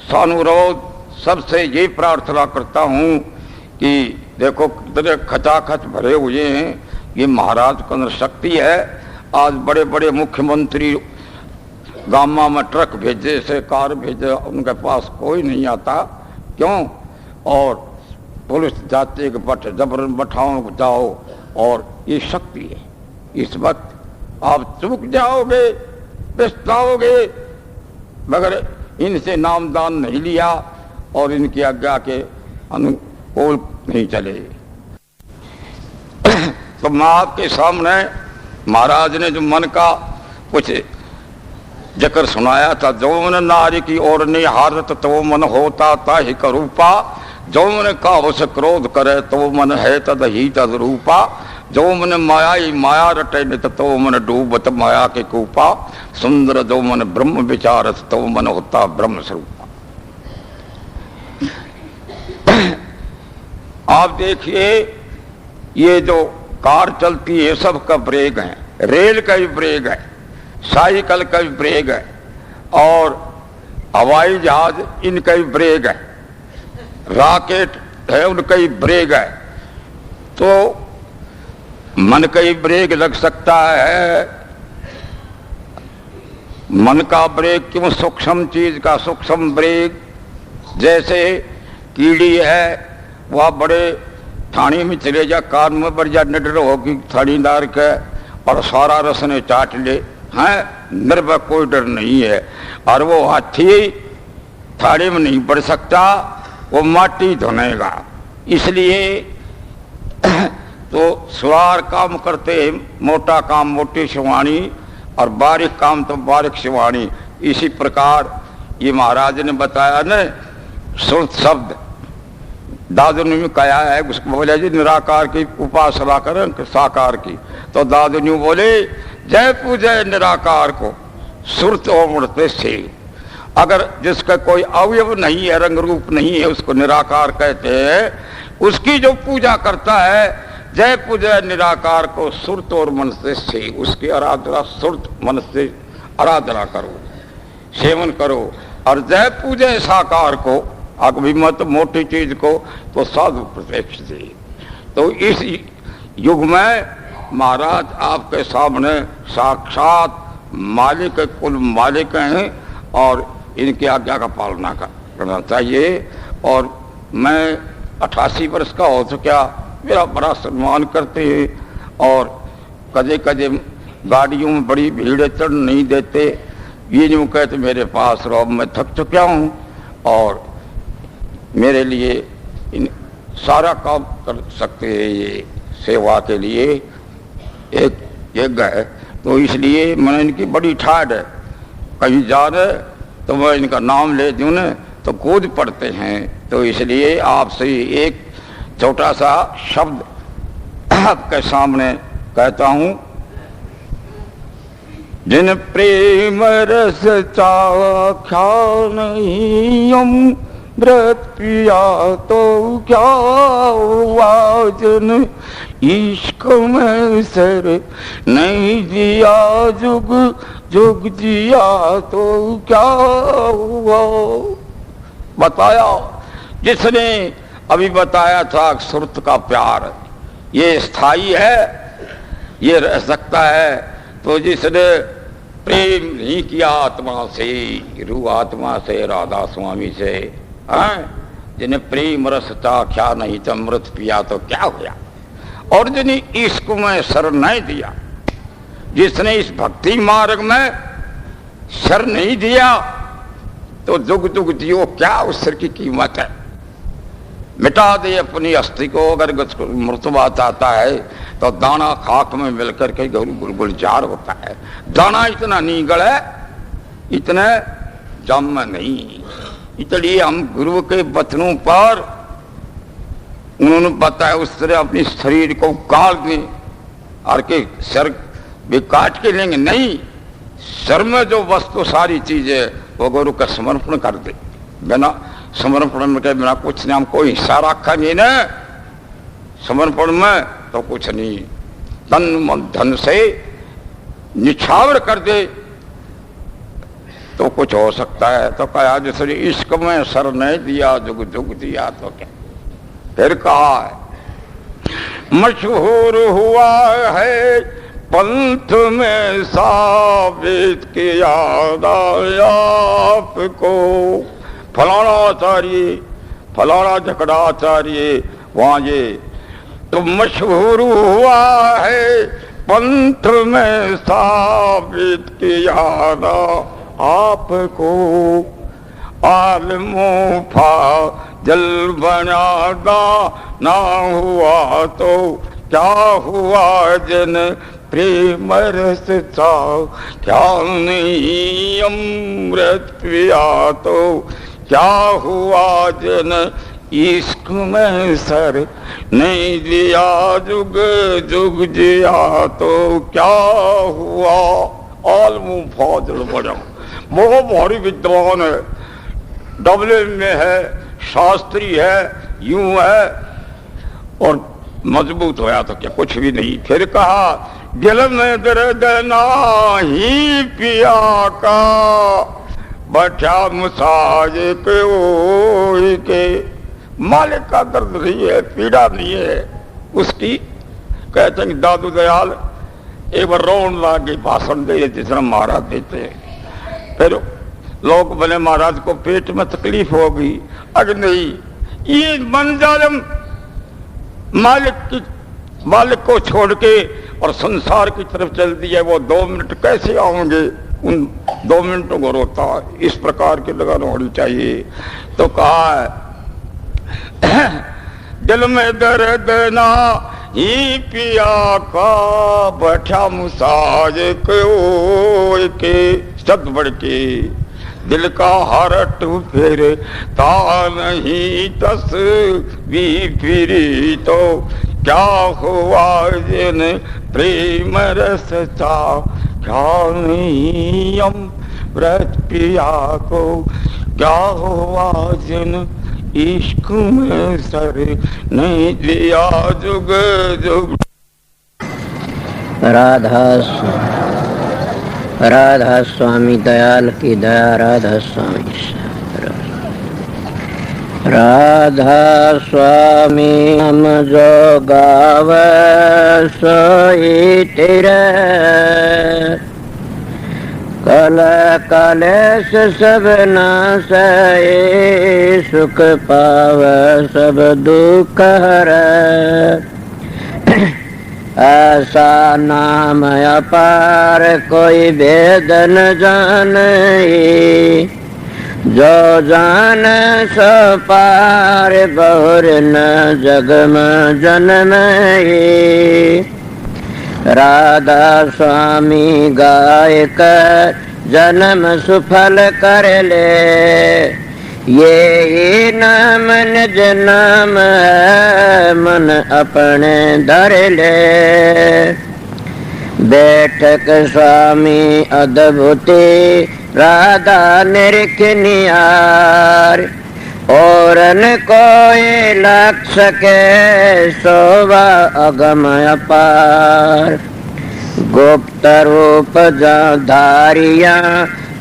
सानुरोध सबसे ये प्रार्थना करता हूँ कि देखो कितने खचाखच भरे हुए हैं, ये महाराज के अंदर शक्ति है। आज बड़े बड़े मुख्यमंत्री गामा में ट्रक भेजे से कार भेजे, उनके पास कोई नहीं आता। क्यों? और पुलिस जाते के बट जबरन बैठाओ जाओ, और ये शक्ति है। इस वक्त आप चूक जाओगे, पछताओगे, मगर इनसे नामदान नहीं लिया और इनकी आज्ञा के अनुकूल नहीं चले। तो मैं आपके सामने महाराज ने जो मन का कुछ जिक्र सुनाया था। जो मन नारी की ओर निहारत तो मन होता ता ही करूपा, जो मन काहो से क्रोध करे तो मन है तद ही तद रूपा, जो मन माया ही माया रटे नित तो मन डूबत माया के कूपा, सुंदर जो मन ब्रह्म विचारत तो मन होता ब्रह्म स्वरूपा। आप देखिए ये जो कार चलती है सबका ब्रेक है, रेल का भी ब्रेक है, साइकिल का भी ब्रेक है, और हवाई जहाज इनका भी ब्रेक है, रॉकेट है उनका भी ब्रेक है। तो मन का ही ब्रेक लग सकता है। मन का ब्रेक क्यों? सूक्ष्म चीज का सूक्ष्म ब्रेक। जैसे कीड़ी है, वह बड़े थानी में चले जा, कान में बढ़ जा, निडर होगी थानीदार के और सारा रस ने चाट ले, हैं निर्भय कोई डर नहीं है। और वो हाथी थाने में नहीं बढ़ सकता, वो माटी धुनेगा। इसलिए तो सुरार काम करते हैं, मोटा काम मोटी शिवाणी और बारीक काम तो बारीक शिवाणी। इसी प्रकार ये महाराज ने बताया न, श्रुत शब्द दादू ने कहा है, उसको बोले जी निराकार की उपासना करें साकार की। तो दादू ने बोले जय पूजय निराकार को सुरत और मूर्ति से। अगर जिसका कोई अवयव नहीं है, रंग रूप नहीं है, उसको निराकार कहते हैं। उसकी जो पूजा करता है, जय पूजय निराकार को सुरत और मन से, उसकी आराधना सुरत मन से आराधना करो, सेवन करो। और जय पूजय साकार को अभी मत मोटी चीज को तो साधु प्रत्यक्ष दे। तो इस युग में महाराज आपके सामने साक्षात मालिक कुल मालिक हैं और इनकी आज्ञा का पालना करना चाहिए। और मैं 88 वर्ष का हो चुका, मेरा बड़ा सम्मान करते हैं और कदे कदे गाड़ियों में बड़ी भीड़ चढ़ नहीं देते। ये यूँ कहते मेरे पास रहो, मैं थक चुका हूँ और मेरे लिए इन सारा काम कर सकते हैं। ये सेवा के लिए एक यज्ञ है, तो इसलिए मैंने इनकी बड़ी ठाठ है। कहीं जा रहे तो मैं इनका नाम ले दूँ न तो कूद पड़ते हैं। तो इसलिए आपसे एक छोटा सा शब्द आपके सामने कहता हूँ। जिन प्रेम रस चाखा नहीं अमृत पिया तो क्या हुआ, जिन इश्क में सर नहीं दिया जुग जुग जिया तो क्या हुआ। बताया जिसने अभी बताया था सुरत का प्यार ये स्थायी है, ये रह सकता है। तो जिसने प्रेम नहीं किया आत्मा से, रूह आत्मा से, राधा स्वामी से, जिन्हें प्रेम रस चाखा नहीं तो अमृत पिया तो क्या हुआ। और जिन्हें इश्क में सर नहीं दिया, जिसने इस भक्ति मार्ग में सर नहीं दिया तो जुग जुग जियो, क्या उस सर की कीमत है। मिटा दे अपनी अस्थि को, अगर मृतबा चाहता है तो दाना खाक में मिलकर के गुलजार होता है। दाना इतना नीगड़ है, इतने जम में नहीं। इसलिए हम गुरु के वचनों पर उन्होंने बताया उस तरह अपने शरीर को काट दें और के सर भी काट के लेंगे नहीं, सर में जो वस्तु सारी चीजें वो गुरु का समर्पण कर दे। बिना समर्पण के बिना कुछ नहीं, हम कोई हिस्सा रखा नहीं ना समर्पण में तो कुछ नहीं। तन मन धन से निछावर कर दे तो कुछ हो सकता है। तो कहा जैसे इश्क में सर नहीं दिया जुग जुग दिया तो क्या। फिर कहा है मशहूर हुआ है पंथ में साबित किया आपको, फलाना आचार्य फलाना झकड़ाचार्य वहां ये तो मशहूर हुआ है पंथ में साबित किया आपको। आलमों फा जल बनादा ना हुआ तो क्या हुआ, जिन प्रेम रस था क्या नहीं अमृत पिया तो क्या हुआ, जिन इश्क में सर नहीं दिया जुग जुग जिया तो क्या हुआ। आलमू फाजल बड़ा बहुत भारी विद्वान है, डबले में है, शास्त्री है, यूं है और मजबूत होया तो क्या कुछ भी नहीं। फिर कहा दिल में दर्द नाही पिया का, बैठा मुसाज के मालिक का दर्द नहीं है, पीड़ा नहीं है उसकी। कहते हैं दादू दयाल एक बार रोन लागे भाषण दे जिसने महाराज देते हैं। फिर लोग बोले महाराज को पेट में तकलीफ होगी। अगर नहीं, ये मंजालम मालिक को छोड़ के और संसार की तरफ चल दिया, वो 2 मिनट कैसे आएंगे। उन 2 मिनटों को रोता इस प्रकार की लगन होनी चाहिए। तो कहा दिल में दर्द ना ही पिया का, बैठा मुसाज के शब्द बढ़ के दिल का हरट फिर ता नहीं तस भी फिरी तो क्या हुआ, जिन प्रेम रस था क्या नहीं अमृत पिया को क्या हुआ, जिन इश्क में सर नहीं दिया जुग जुग। राधा स्वामी दयाल की दया, राधा स्वामी। राधा स्वामी हम जो गाव सोई तेरे कल कलेश सब नासै सुख पाव सब दुख हरै ऐसा नाम अपार कोई भेद न जाने जो जान सो पार बहुर न जग में जन्म राधा स्वामी गाय कर जन्म सुफल कर ले ये नाम निज नाम है मन अपने धर ले बैठक स्वामी अद्भुति राधा निरखनियार और न कोई लक्ष के शोभा अगम अपार गुप्त रूप धारिया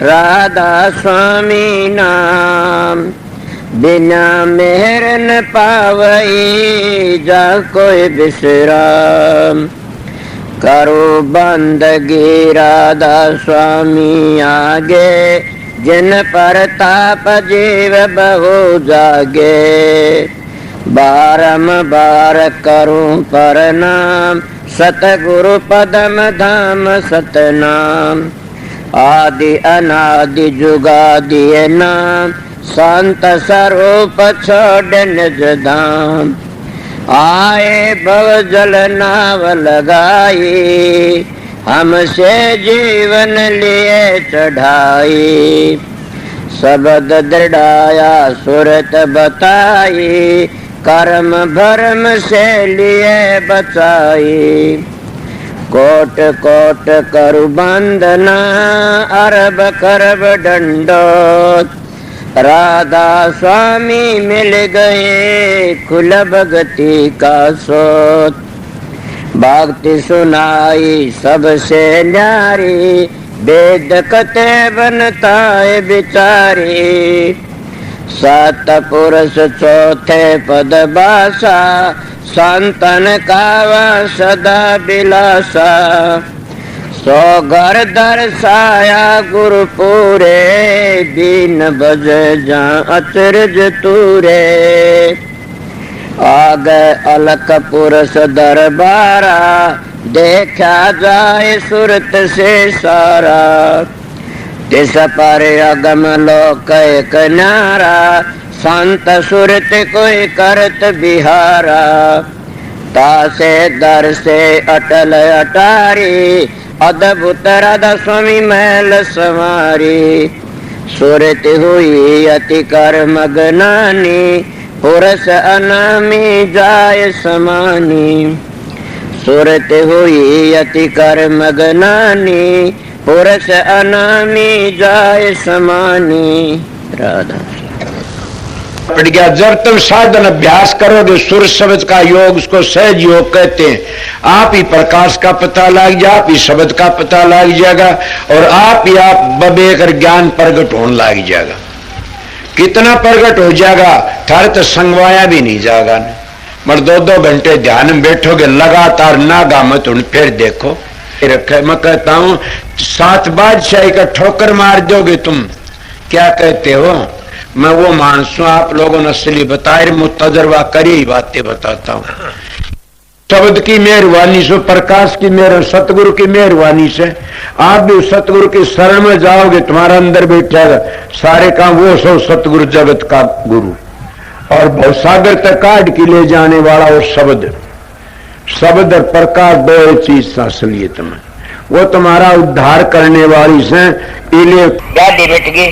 राधा स्वामी नाम बिना मेहर न पावई जा कोई विश्राम करो बंदगी राधा स्वामी आगे जिन पर ताप जीव बहु जागे बारंबार करूं प्रणाम सतगुरु पदम धाम सतनाम आदि अनादि जुगादि नाम संत स्वरूप छोड़ निज धाम आए भव जल नाव लगाई हमसे जीवन लिए चढ़ाई शब्द दृढ़ाया सुरत बताई कर्म भरम से लिए बचाई कोट कोट करु बंदना अरब करब दंडोत राधा स्वामी मिल गए खुल भगति का सोत भक्ति सुनाई सबसे न्यारी वेद कते बनता है बिचारी सात पुरुष चौथे पद भाषा संतन कावा सदा बिलासा सो घर दर्शाया गुरु पूरे दीन बज जा अचरज तूरे आगे अलक पुरुष दरबारा देखा जाए सुरत से सारा तिस पर अगम लोक एक नारा संत सुरत कोई करत बिहारा तासे दर से अटल अटारी अद्भुत राधा स्वामी महल समारी सुरत हुई अति कर मगनानी पुरुष अनामी जाय समानी सुरत हुई अति कर मगनानी पुरुष अनामी जाय समानी। राधा पड़ गया। जब तुम साधन अभ्यास करोगे सुर शब्द का योग, उसको सहज योग कहते हैं, आप ही प्रकाश का पता लग जाए, आप ही शब्द का पता लग जाएगा और आप ही आप बबेकर ज्ञान प्रगट होने लग जाएगा। कितना प्रगट हो जाएगा, थारे तो संगवाया भी नहीं जाएगा। मगर 2-2 घंटे ध्यान में बैठोगे लगातार नागा मत उन फिर देखो रखे। मैं कहता हूं 7 बादशाही का ठोकर मार दोगे तुम। क्या कहते हो? मैं वो मानस हूं, आप लोगों ने असली बताए, मैं तजर्बा करी बातें बताता हूं। शब्द की मेहरबानी से, प्रकाश की मेहर, सतगुरु की मेहरबानी से आप भी सतगुरु की शरण में जाओगे, तुम्हारा अंदर बैठेगा सारे काम वो सब सतगुरु जगत का गुरु और भवसागर तक काट के ले जाने वाला वो शब्द। शब्द और प्रकाश दो चीज असलियत में वो तुम्हारा उद्धार करने वाली से गाड़ी मिट गई।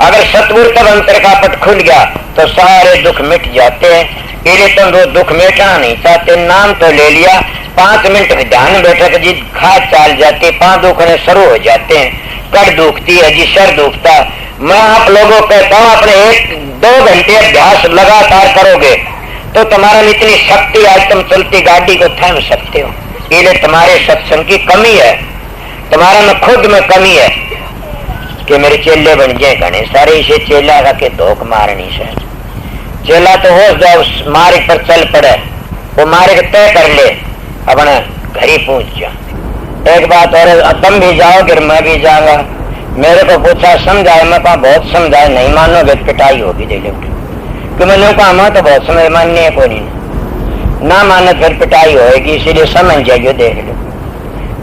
अगर सतगुरु तब अंतर का पट खुल गया तो सारे दुख मिट जाते हैं। इन्हें तुम वो दुख मिटाना नहीं चाहते, नाम तो ले लिया, 5 मिनट ध्यान बैठक जी खाद चाल जाते, 5 दुखने शुरू हो जाते हैं, कड़ दुखती है जी, सर दुखता। मैं आप लोगों को कहता हूँ अपने 1-2 घंटे अभ्यास लगातार करोगे तो तुम्हारा इतनी शक्ति, आज तुम चलती गाड़ी को थाम सकते हो। इन्हें तुम्हारे सत्संग की कमी है, तुम्हारा में खुद में कमी है कि मेरे चेले बन जाए घने सारे, इसे चेला का के धोख मारनी से चेला तो हो जाओ मार्ग पर चल पड़े, वो मार्ग तय कर ले, अपने घर ही पहुंच जा। एक बात और, तुम भी जाओगे मैं भी जाऊंगा। मेरे को पूछा समझाए, मैं कहा बहुत समझाए, नहीं मानोगे पिटाई होगी दे लो। कि मैंने कहा मैं तो बहुत समझ माननी है, कोई नहीं ना माने फिर पिटाई होगी, इसीलिए समझ जाइए, देख लो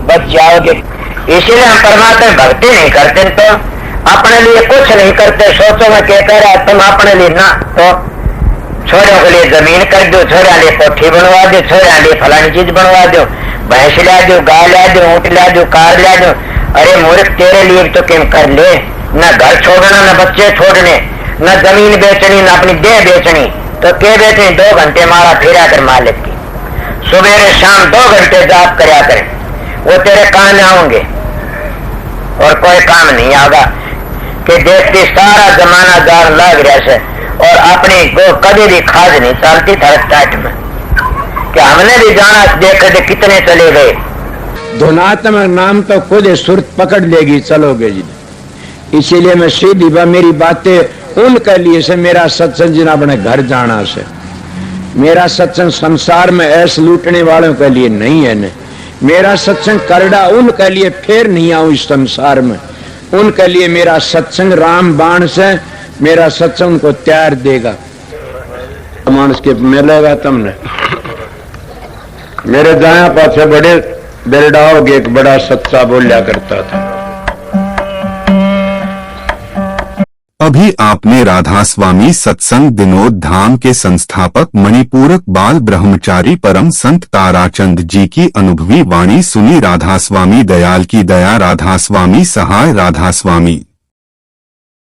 बच जाओगे। इसीलिए हम परमात्मा भक्ति नहीं करते तो अपने लिए कुछ नहीं करते। सोचो मैं क्या कह रहा है, तुम अपने लिए ना तो छोरों के लिए जमीन कर दो, छोरा लिए कोठी बनवा दो, छोरा लिए फलानी चीज बनवा दो, भैंस ला दो, गाय ला दो, ऊँट ला दो, कार ला दो। अरे मूर्ख तेरे लिए तो क्यों कर ले, न घर छोड़ना, न बच्चे छोड़ने, न जमीन बेचनी, न अपनी देह बेचनी, तो क्या बेचनी? 2 घंटे मारा फिरा कर मालिक की, सुबह शाम 2 घंटे जाप करया करें, वो तेरे काम आओगे और कोई काम नहीं आगा। कि देखती सारा जमाना जान लग रहा से और अपनी को कभी भी खाज नहीं चलती थरक टाइट में, कि हमने भी जाना देखे थे कितने चले गए। धुनात्मक नाम तो खुद सुरत पकड़ लेगी, चलोगे जी। इसीलिए मैं सीधी मेरी बातें उनके लिए से, मेरा सत्संग जिन अपने घर जाना से, मेरा सत्संग संसार में ऐसे लूटने वालों के लिए नहीं है न। मेरा सत्संग करड़ा उनके लिए फिर नहीं आऊं इस संसार में, उनके लिए मेरा सत्संग राम बाण से, मेरा सत्संग उनको तैयार देगा। मानस के मिलेगा तुमने मेरे दाया पासे बड़े बेरडाओगे, एक बड़ा सच्चा बोलिया करता था। अभी आपने राधा स्वामी सत्संग विनोद धाम के संस्थापक मणिपूरक बाल ब्रह्मचारी परम संत ताराचंद जी की अनुभवी वाणी सुनी। राधा स्वामी दयाल की दया, राधा स्वामी सहाय, राधा स्वामी।